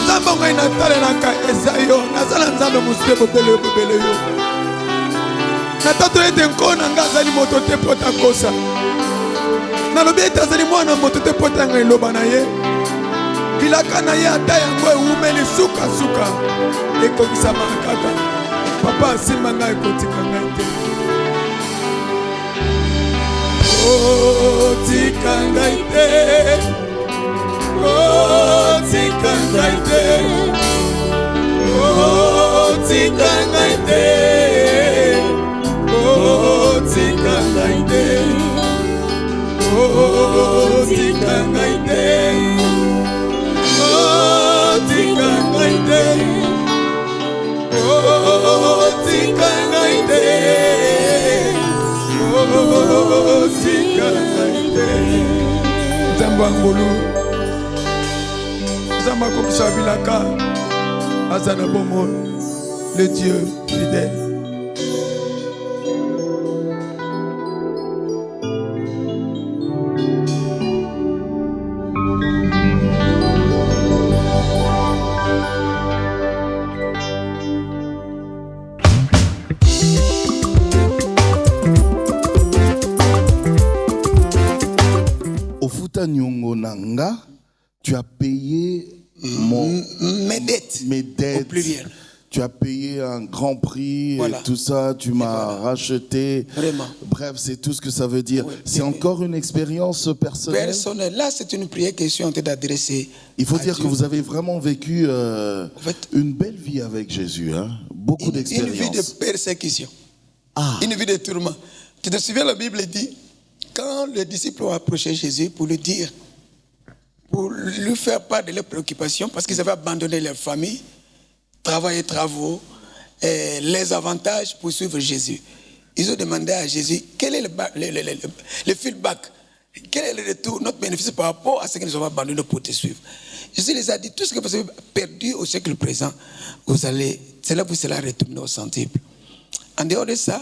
Speaker 3: nzambe ngai natalelaka eza yo nazala nzambe mosusu bobele bobele yo natatoli ete nko na ngai azali moto te mpo takosa nalobi ete azali mwana moto te mpo tanga eloba na ye bilaka na ye ata yango ewumeli sukasuka ekokisamaka kaka papa asimba ngai kotika ngai te kotika ngai te kotika ngai te kotika ngai te kotika ngai te kotika ngai te kotika ngai te kotika ngai te kotika ngai te nzambe angolu nzambe akokisa bilaka aza na bomoi le Dieu fidèle.
Speaker 2: Nyongo nanga, tu as payé
Speaker 1: mes dettes. Au pluriel.
Speaker 2: Tu as payé un grand prix,
Speaker 1: voilà.
Speaker 2: Et tout ça, tu m'as racheté.
Speaker 1: Vraiment.
Speaker 2: Bref, c'est tout ce que ça veut dire.
Speaker 1: Oui.
Speaker 2: C'est encore une expérience personnelle.
Speaker 1: Personnelle. Là, c'est une prière que je suis en train d'adresser.
Speaker 2: Il faut dire
Speaker 1: Dieu.
Speaker 2: que vous avez vraiment vécu
Speaker 1: en fait,
Speaker 2: une belle vie avec Jésus. Hein? Beaucoup d'expériences.
Speaker 1: Une vie de persécution. Une vie de tourment. Tu te souviens, la Bible dit, quand les disciples ont approché Jésus pour lui dire, pour lui faire part de leurs préoccupations, parce qu'ils avaient abandonné leur famille, travail et travaux, les avantages pour suivre Jésus. Ils ont demandé à Jésus, quel est le feedback, quel est le retour, notre bénéfice par rapport à ce que nous avons abandonné pour te suivre. Jésus les a dit, tout ce que vous avez perdu au siècle présent, cela vous sera retourné au centuple. En dehors de ça,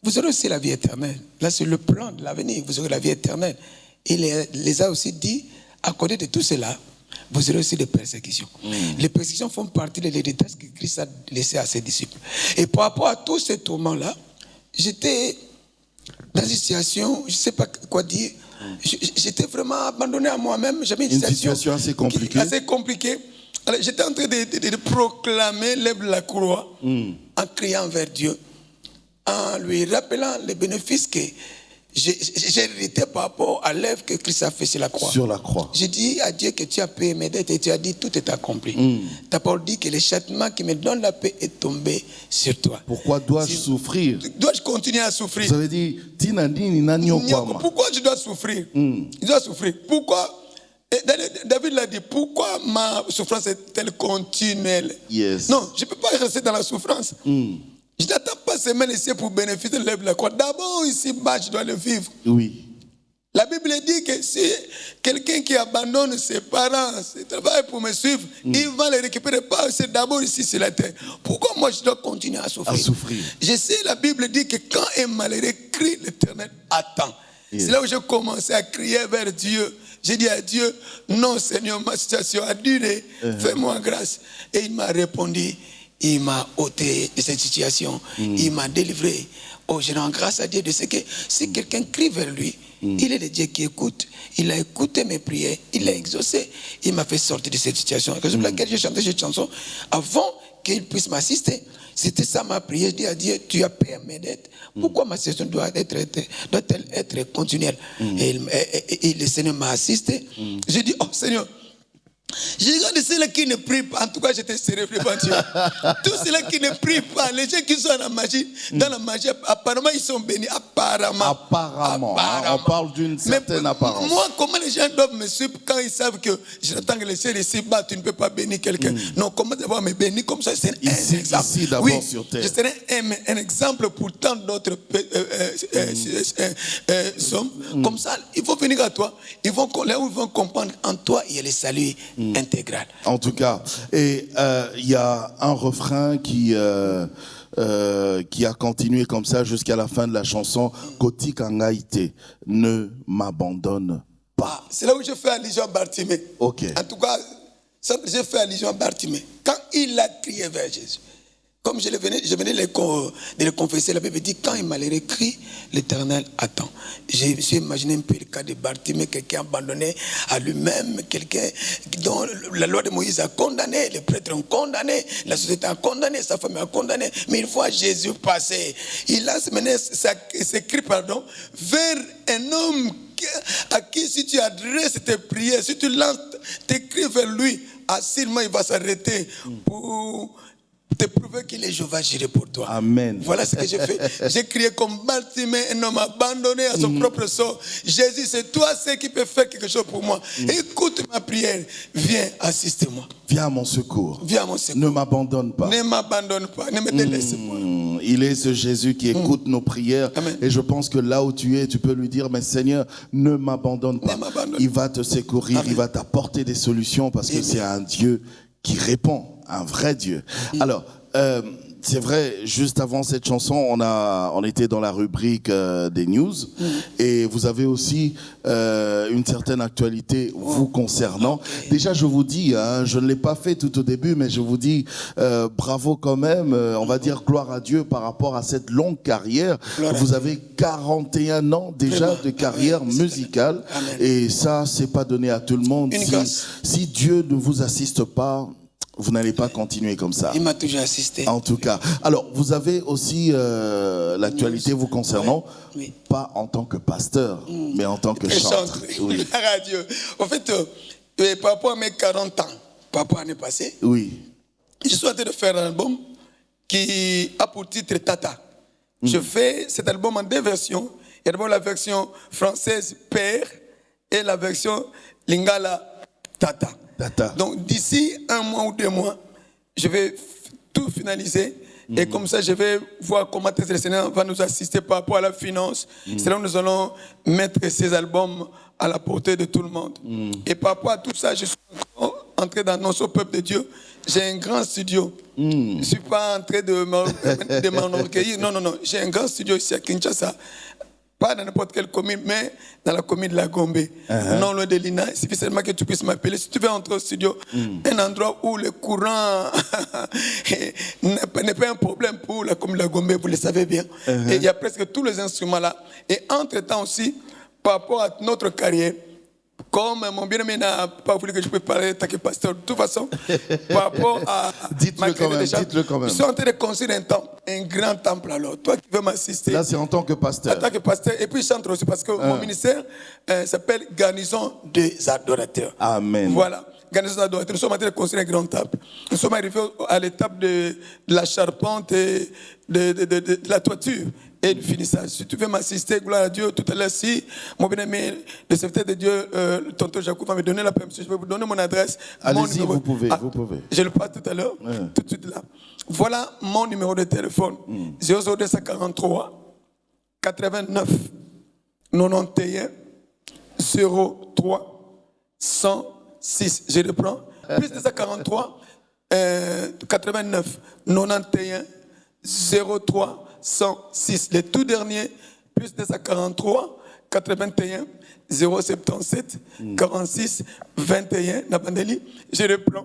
Speaker 1: vous aurez aussi la vie éternelle. Là, c'est le plan de l'avenir. Vous aurez la vie éternelle. Il les a aussi dit, à côté de tout cela, vous aurez aussi des persécutions. Les persécutions font partie de l'héritage que Christ a laissé à ses disciples. Et par rapport à tous ces tourments-là, j'étais dans une situation, je ne sais pas quoi dire, j'étais vraiment abandonné à moi-même. J'avais une
Speaker 2: situation assez compliquée.
Speaker 1: Alors, j'étais en train de proclamer l'œuvre de la croix en criant vers Dieu, en lui rappelant les bénéfices que j'ai hérité par rapport à l'œuvre que Christ a fait sur la croix.
Speaker 2: Sur la croix.
Speaker 1: J'ai dit à Dieu que tu as payé mes dettes et tu as dit tout est accompli. Ta parole dit que le châtiment qui me donne la paix est tombé sur toi.
Speaker 2: Pourquoi dois-je souffrir?
Speaker 1: Dois-je continuer à souffrir?
Speaker 2: Vous avez dit,
Speaker 1: pourquoi je dois souffrir? Je dois souffrir. Pourquoi? Et David l'a dit, pourquoi ma souffrance est-elle continuelle?
Speaker 2: Yes.
Speaker 1: Non, je ne peux pas rester dans la souffrance. Je n'attends pas seulement ici pour bénéficier de l'œuvre de la croix. D'abord, ici-bas, je dois le vivre.
Speaker 2: Oui.
Speaker 1: La Bible dit que si quelqu'un qui abandonne ses parents, ses travail pour me suivre, il va les récupérer. Pas, c'est d'abord ici sur la terre. Pourquoi moi je dois continuer à souffrir? Je sais, la Bible dit que quand un malheureux crie, l'Éternel attend. Yes. C'est là où j'ai commencé à crier vers Dieu. J'ai dit à Dieu, non Seigneur, ma situation a duré, fais-moi grâce. Et il m'a répondu. Il m'a ôté de cette situation. Il m'a délivré. Oh, je rends grâce à Dieu de ce que si quelqu'un crie vers lui, il est le Dieu qui écoute. Il a écouté mes prières. Il a exaucé. Il m'a fait sortir de cette situation. C'est pour laquelle j'ai chanté cette chanson avant qu'il puisse m'assister. C'était ça ma prière. Je dis à Dieu, tu as payé mes dettes. Pourquoi ma situation doit-elle être continuelle? Et le Seigneur m'a assisté. J'ai dit, oh Seigneur, je regarde ceux-là qui ne prient pas. En tout cas, j'étais sérieux devant Dieu. Tous ceux-là qui ne prient pas, les gens qui sont dans la magie, apparemment, ils sont bénis. Apparemment.
Speaker 2: On parle d'une certaine apparence.
Speaker 1: Moi, comment les gens doivent me suivre quand ils savent que j'attends que les ciels ici-bas, tu ne peux pas bénir quelqu'un. Non, comment d'abord me bénir comme ça? C'est un exemple.
Speaker 2: Ici, d'abord sur terre.
Speaker 1: Je serai un exemple pour tant d'autres hommes. Comme ça, il faut venir à toi. Là où ils vont comprendre, en toi, il y a le salut intégral.
Speaker 2: En tout cas, et il y a un refrain qui a continué comme ça jusqu'à la fin de la chanson. Koti Kangaïte, ne m'abandonne pas.
Speaker 1: C'est là où je fais allusion à Bartimée.
Speaker 2: Ok.
Speaker 1: En tout cas, j'ai fait allusion à Bartimée. Quand il a crié vers Jésus, comme je venais de le confesser, la Bible dit, quand il m'a écrit, l'Éternel attend. Je me suis imaginé un peu le cas de Bartimée, quelqu'un abandonné à lui-même, quelqu'un dont la loi de Moïse a condamné, les prêtres ont condamné, la société a condamné, sa famille a condamné, mais il voit Jésus passer. Il lance maintenant ses cris, vers un homme à qui si tu adresses tes prières, si tu lances tes cris vers lui, assurément il va s'arrêter pour te prouver qu'il est Jéhovah Jireh pour toi.
Speaker 2: Amen.
Speaker 1: Voilà ce que j'ai fait. J'ai crié comme Bartimée, un homme abandonné à son propre sort. Jésus, c'est toi seul qui peut faire quelque chose pour moi. Écoute ma prière. Viens, assiste-moi.
Speaker 2: Viens à mon secours.
Speaker 1: Viens à mon secours.
Speaker 2: Ne m'abandonne pas.
Speaker 1: Ne m'abandonne pas. Ne me délaisse pas.
Speaker 2: Il est ce Jésus qui écoute nos prières.
Speaker 1: Amen.
Speaker 2: Et je pense que là où tu es, tu peux lui dire, mais Seigneur, ne m'abandonne pas. Il va te secourir. Amen. Il va t'apporter des solutions parce que c'est un Dieu qui répond. Un vrai Dieu. Alors, c'est vrai, juste avant cette chanson, on était dans la rubrique des news et vous avez aussi une certaine actualité vous concernant. Déjà, je vous dis, je ne l'ai pas fait tout au début, mais je vous dis bravo quand même, on va dire gloire à Dieu par rapport à cette longue carrière. Vous avez 41 ans déjà de carrière musicale.
Speaker 1: Amen.
Speaker 2: Et ça, c'est pas donné à tout le monde. Si Dieu ne vous assiste pas, vous n'allez pas continuer comme ça.
Speaker 1: Il m'a toujours assisté.
Speaker 2: En tout cas. Alors, vous avez aussi l'actualité vous concernant, pas en tant que pasteur, mais en tant que chanteur.
Speaker 1: Oui. La radio. En fait, par rapport à mes 40 ans, par rapport à l'année passée, je suis en train de faire un album qui a pour titre Tata. Je fais cet album en 2 versions. Il y a d'abord la version française Père et la version Lingala Tata. Donc d'ici 1 mois ou 2 mois, je vais tout finaliser. Et comme ça, je vais voir comment le Seigneur va nous assister par rapport à la finance. C'est là où nous allons mettre ces albums à la portée de tout le monde. Et par rapport à tout ça, je suis entrer dans notre peuple de Dieu, j'ai un grand studio. Je ne suis pas en train de m'enorgueillir. Non. J'ai un grand studio ici à Kinshasa. Pas dans n'importe quelle commune, mais dans la commune de la Gombe. Non loin de l'INA. Il suffit seulement que tu puisses m'appeler. Si tu veux entrer au studio, un endroit où le courant n'est pas un problème pour la commune de la Gombe, vous le savez bien. Et il y a presque tous les instruments là. Et entre-temps aussi, par rapport à notre carrière, comme mon bien-aimé n'a pas voulu que je puisse parler tant que pasteur, de toute façon, par rapport à
Speaker 2: dites-le quand même.
Speaker 1: Je suis en train de construire un grand temple alors. Toi qui veux m'assister.
Speaker 2: Là, c'est en tant que pasteur.
Speaker 1: En tant que pasteur. Et puis je chante aussi parce que mon ministère s'appelle Garnison des adorateurs.
Speaker 2: Amen.
Speaker 1: Voilà. Garnison des adorateurs. Nous sommes en train de construire un grand temple. Nous sommes arrivés à l'étape de la charpente et de la toiture. Et du finissage. Si tu veux m'assister, gloire à Dieu, tout à l'heure, si mon bien-aimé, le serviteur de Dieu, tonton Jacob va me donner la permission, je vais vous donner mon adresse.
Speaker 2: Allez-y, vous pouvez.
Speaker 1: Je le passe tout à l'heure, tout de suite là. Voilà mon numéro de téléphone. 0243 89 91 03 106. Je reprends. Plus 243 89 91 03 106. Le tout dernier, plus 243 81 077 46 21. Nabandeli, je reprends.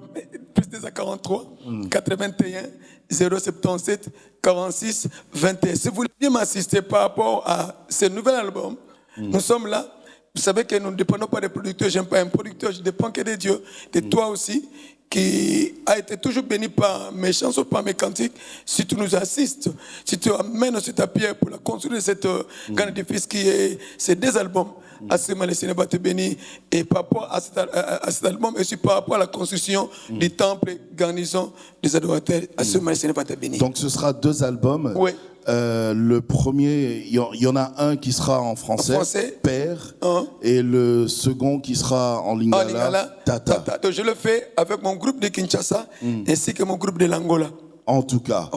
Speaker 1: Plus 243 81 077 46 21. Si vous voulez bien m'assister par rapport à ce nouvel album, nous sommes là. Vous savez que nous ne dépendons pas des producteurs. Je n'aime pas un producteur, je dépends que de Dieu, de toi aussi, qui a été toujours béni par mes chansons, par mes cantiques. Si tu nous assistes, si tu amènes aussi ta pierre pour la construire de cette grand édifice qui est ces deux albums, assurément le Seigneur va te bénir. Et par rapport à cet album, et aussi par rapport à la construction du temple garnison des adorateurs, assurément le Seigneur va te bénir.
Speaker 2: Donc ce sera 2 albums.
Speaker 1: Oui.
Speaker 2: Le premier, il y en a un qui sera en français, Père, et le second qui sera en lingala, Tata.
Speaker 1: Donc je le fais avec mon groupe de Kinshasa ainsi que mon groupe de l'Angola.
Speaker 2: En tout cas,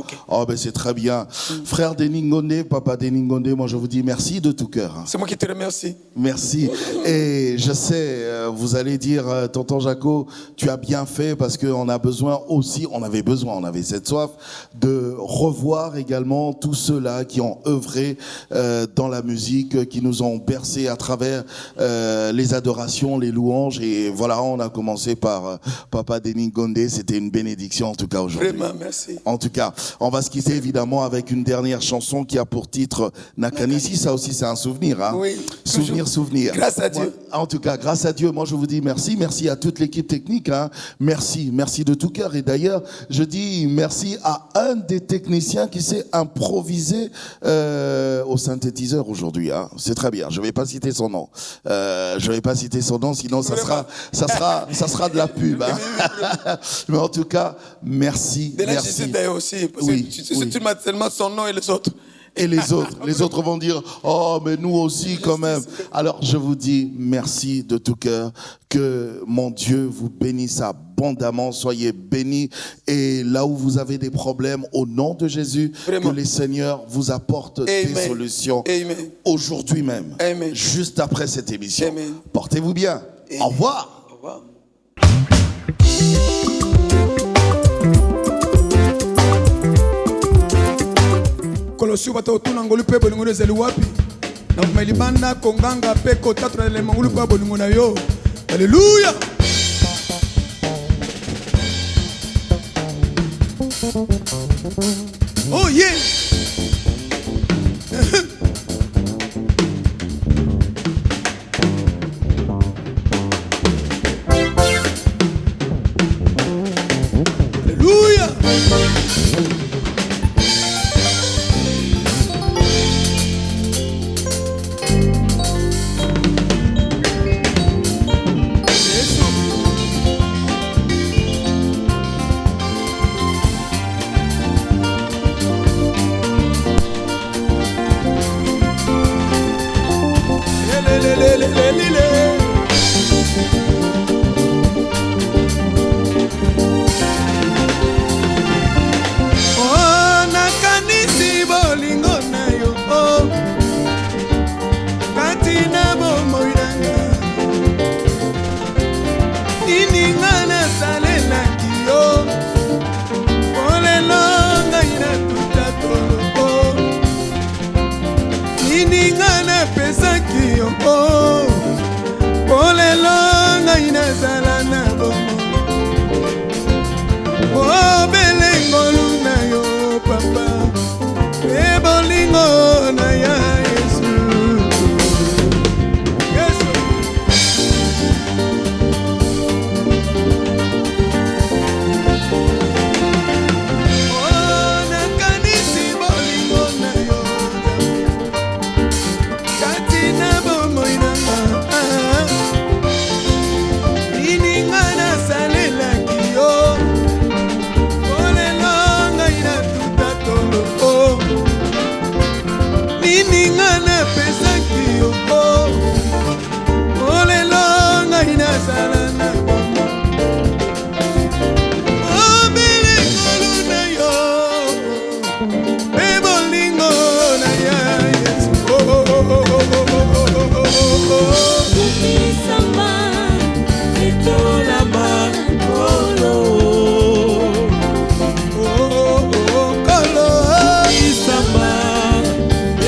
Speaker 2: c'est très bien. Frère Denis Ngonde, papa Denis Ngonde, moi je vous dis merci de tout cœur.
Speaker 1: C'est moi qui te remercie.
Speaker 2: Merci. Et je sais, vous allez dire, tonton Jaco, tu as bien fait parce qu'on a besoin aussi, on avait cette soif de revoir également tous ceux-là qui ont œuvré dans la musique, qui nous ont bercé à travers les adorations, les louanges. Et voilà, on a commencé par papa Denis Ngonde. C'était une bénédiction en tout cas aujourd'hui.
Speaker 1: Vraiment, merci.
Speaker 2: En tout cas, on va se quitter évidemment avec une dernière chanson qui a pour titre Nakanisi. Ça aussi, c'est un souvenir. Hein?
Speaker 1: Oui.
Speaker 2: Souvenir.
Speaker 1: Grâce à Dieu.
Speaker 2: En tout cas, grâce à Dieu, moi je vous dis merci. Merci à toute l'équipe technique. Hein? Merci de tout cœur. Et d'ailleurs, je dis merci à un des techniciens qui s'est improvisé au synthétiseur aujourd'hui. Hein? C'est très bien. Je vais pas citer son nom. Sinon ça sera de la pub. Hein? Mais en tout cas, merci.
Speaker 1: D'ailleurs aussi, parce que tu m'as tellement son nom et les autres.
Speaker 2: Et les autres vont dire, oh, mais nous aussi quand même. Alors je vous dis merci de tout cœur, que mon Dieu vous bénisse abondamment, soyez bénis. Et là où vous avez des problèmes, au nom de Jésus, vraiment, que les seigneurs vous apportent des solutions.
Speaker 1: Amen.
Speaker 2: Aujourd'hui même,
Speaker 1: Amen.
Speaker 2: Juste après cette émission.
Speaker 1: Amen.
Speaker 2: Portez-vous bien.
Speaker 1: Amen.
Speaker 2: Au revoir.
Speaker 1: Au revoir.
Speaker 3: kolosi bata otuna ngolu pe bolingo ezali wapi na melibanda konganga pe kotatra le mangulu pa bolingo na yo. Alléluia. Oh yeah. Alléluia. Nini ngana sa Nininga napesaki yo po lelo ngai nazala na bomo obele ngolu na yo papa e bolingo na ya Yesu Yesu nakanisi bolingo na yo kati na bomoi na ininga nasalelaki yo olelo ngai natuta tolo ininga napesaki yo olelo ngai nazala na obele ngolu na yo pe bolingo na ya Yesu
Speaker 4: Samba, etola makolo.
Speaker 3: kolo
Speaker 4: Samba,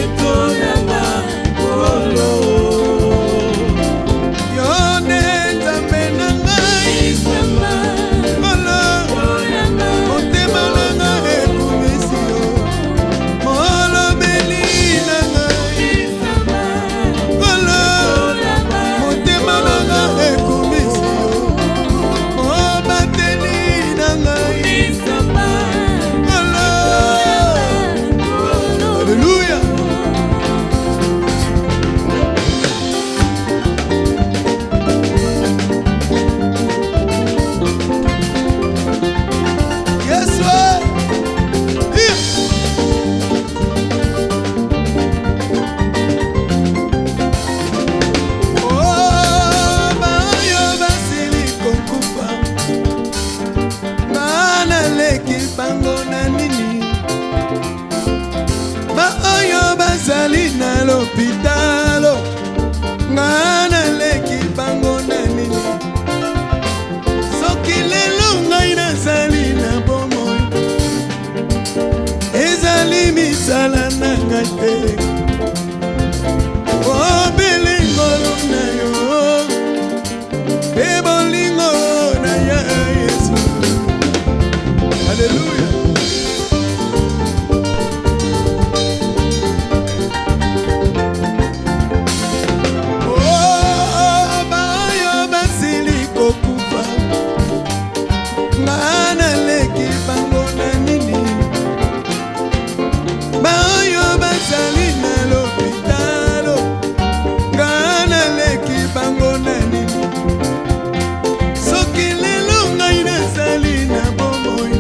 Speaker 4: etola makolo.
Speaker 3: yo nde nzambe na ngai
Speaker 4: Samba,
Speaker 3: kolo
Speaker 4: etola
Speaker 3: motema na ngai ekumisi yo molobeli na ngai
Speaker 4: Samba,
Speaker 3: kolo motema na ngai ekumisi yo mobateli na ngai
Speaker 4: Samba,
Speaker 3: kolo Alléluia. Yes, sir. Here. Oh, bayo basili kokufa. Mana leki bango na nini? Bayo basali na l'hôpitalo. Mana leki bango na nini? Soki lelo ngai nazali na bomoi ezali misala na ngai te obele ngolu na yo pe bolingo na ya Yesu Alléluia. Oh, bayo basili kokufa ngana leki bango na nini bayo bazali na l'hôpitalo ngana leki bango na nini soki lelo ngai nazali na bomoi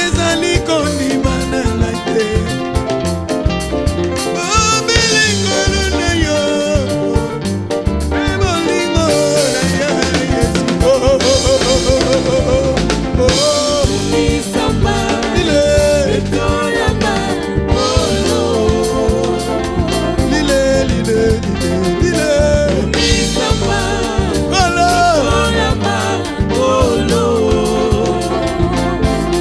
Speaker 3: ezali kondima na ngai te obele ngolu na yo pe bolingo na ya Yesu
Speaker 4: Samba,
Speaker 3: Lile,
Speaker 4: etola makolo.
Speaker 3: lile, lile, lile, lile.
Speaker 4: Samba,
Speaker 3: Kolo,
Speaker 4: etola makolo.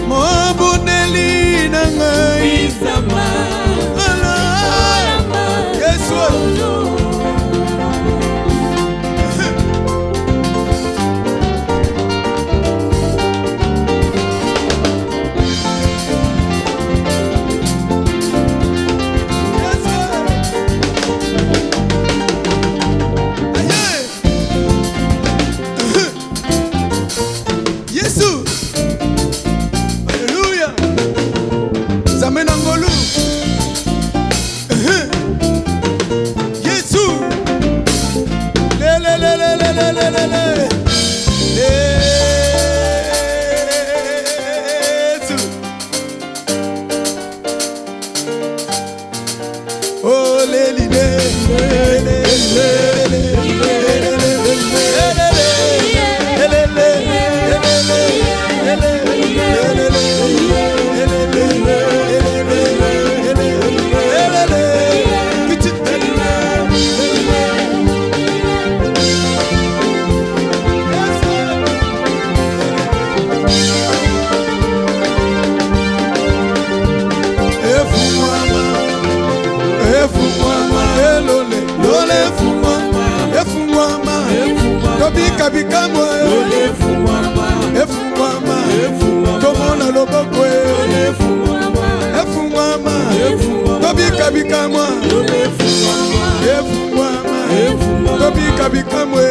Speaker 3: mobundeli na ngai.
Speaker 4: Samba,
Speaker 3: Kolo, Yesu. Yesu. Alléluia. Zamena ngolu. Yesu. Le le le le le le le le le. Yesu. Oh le li le le le le le Tobika bikamwa efungwama tomona loboko efungwama tobika bikamwa efungwama tobika bikamwa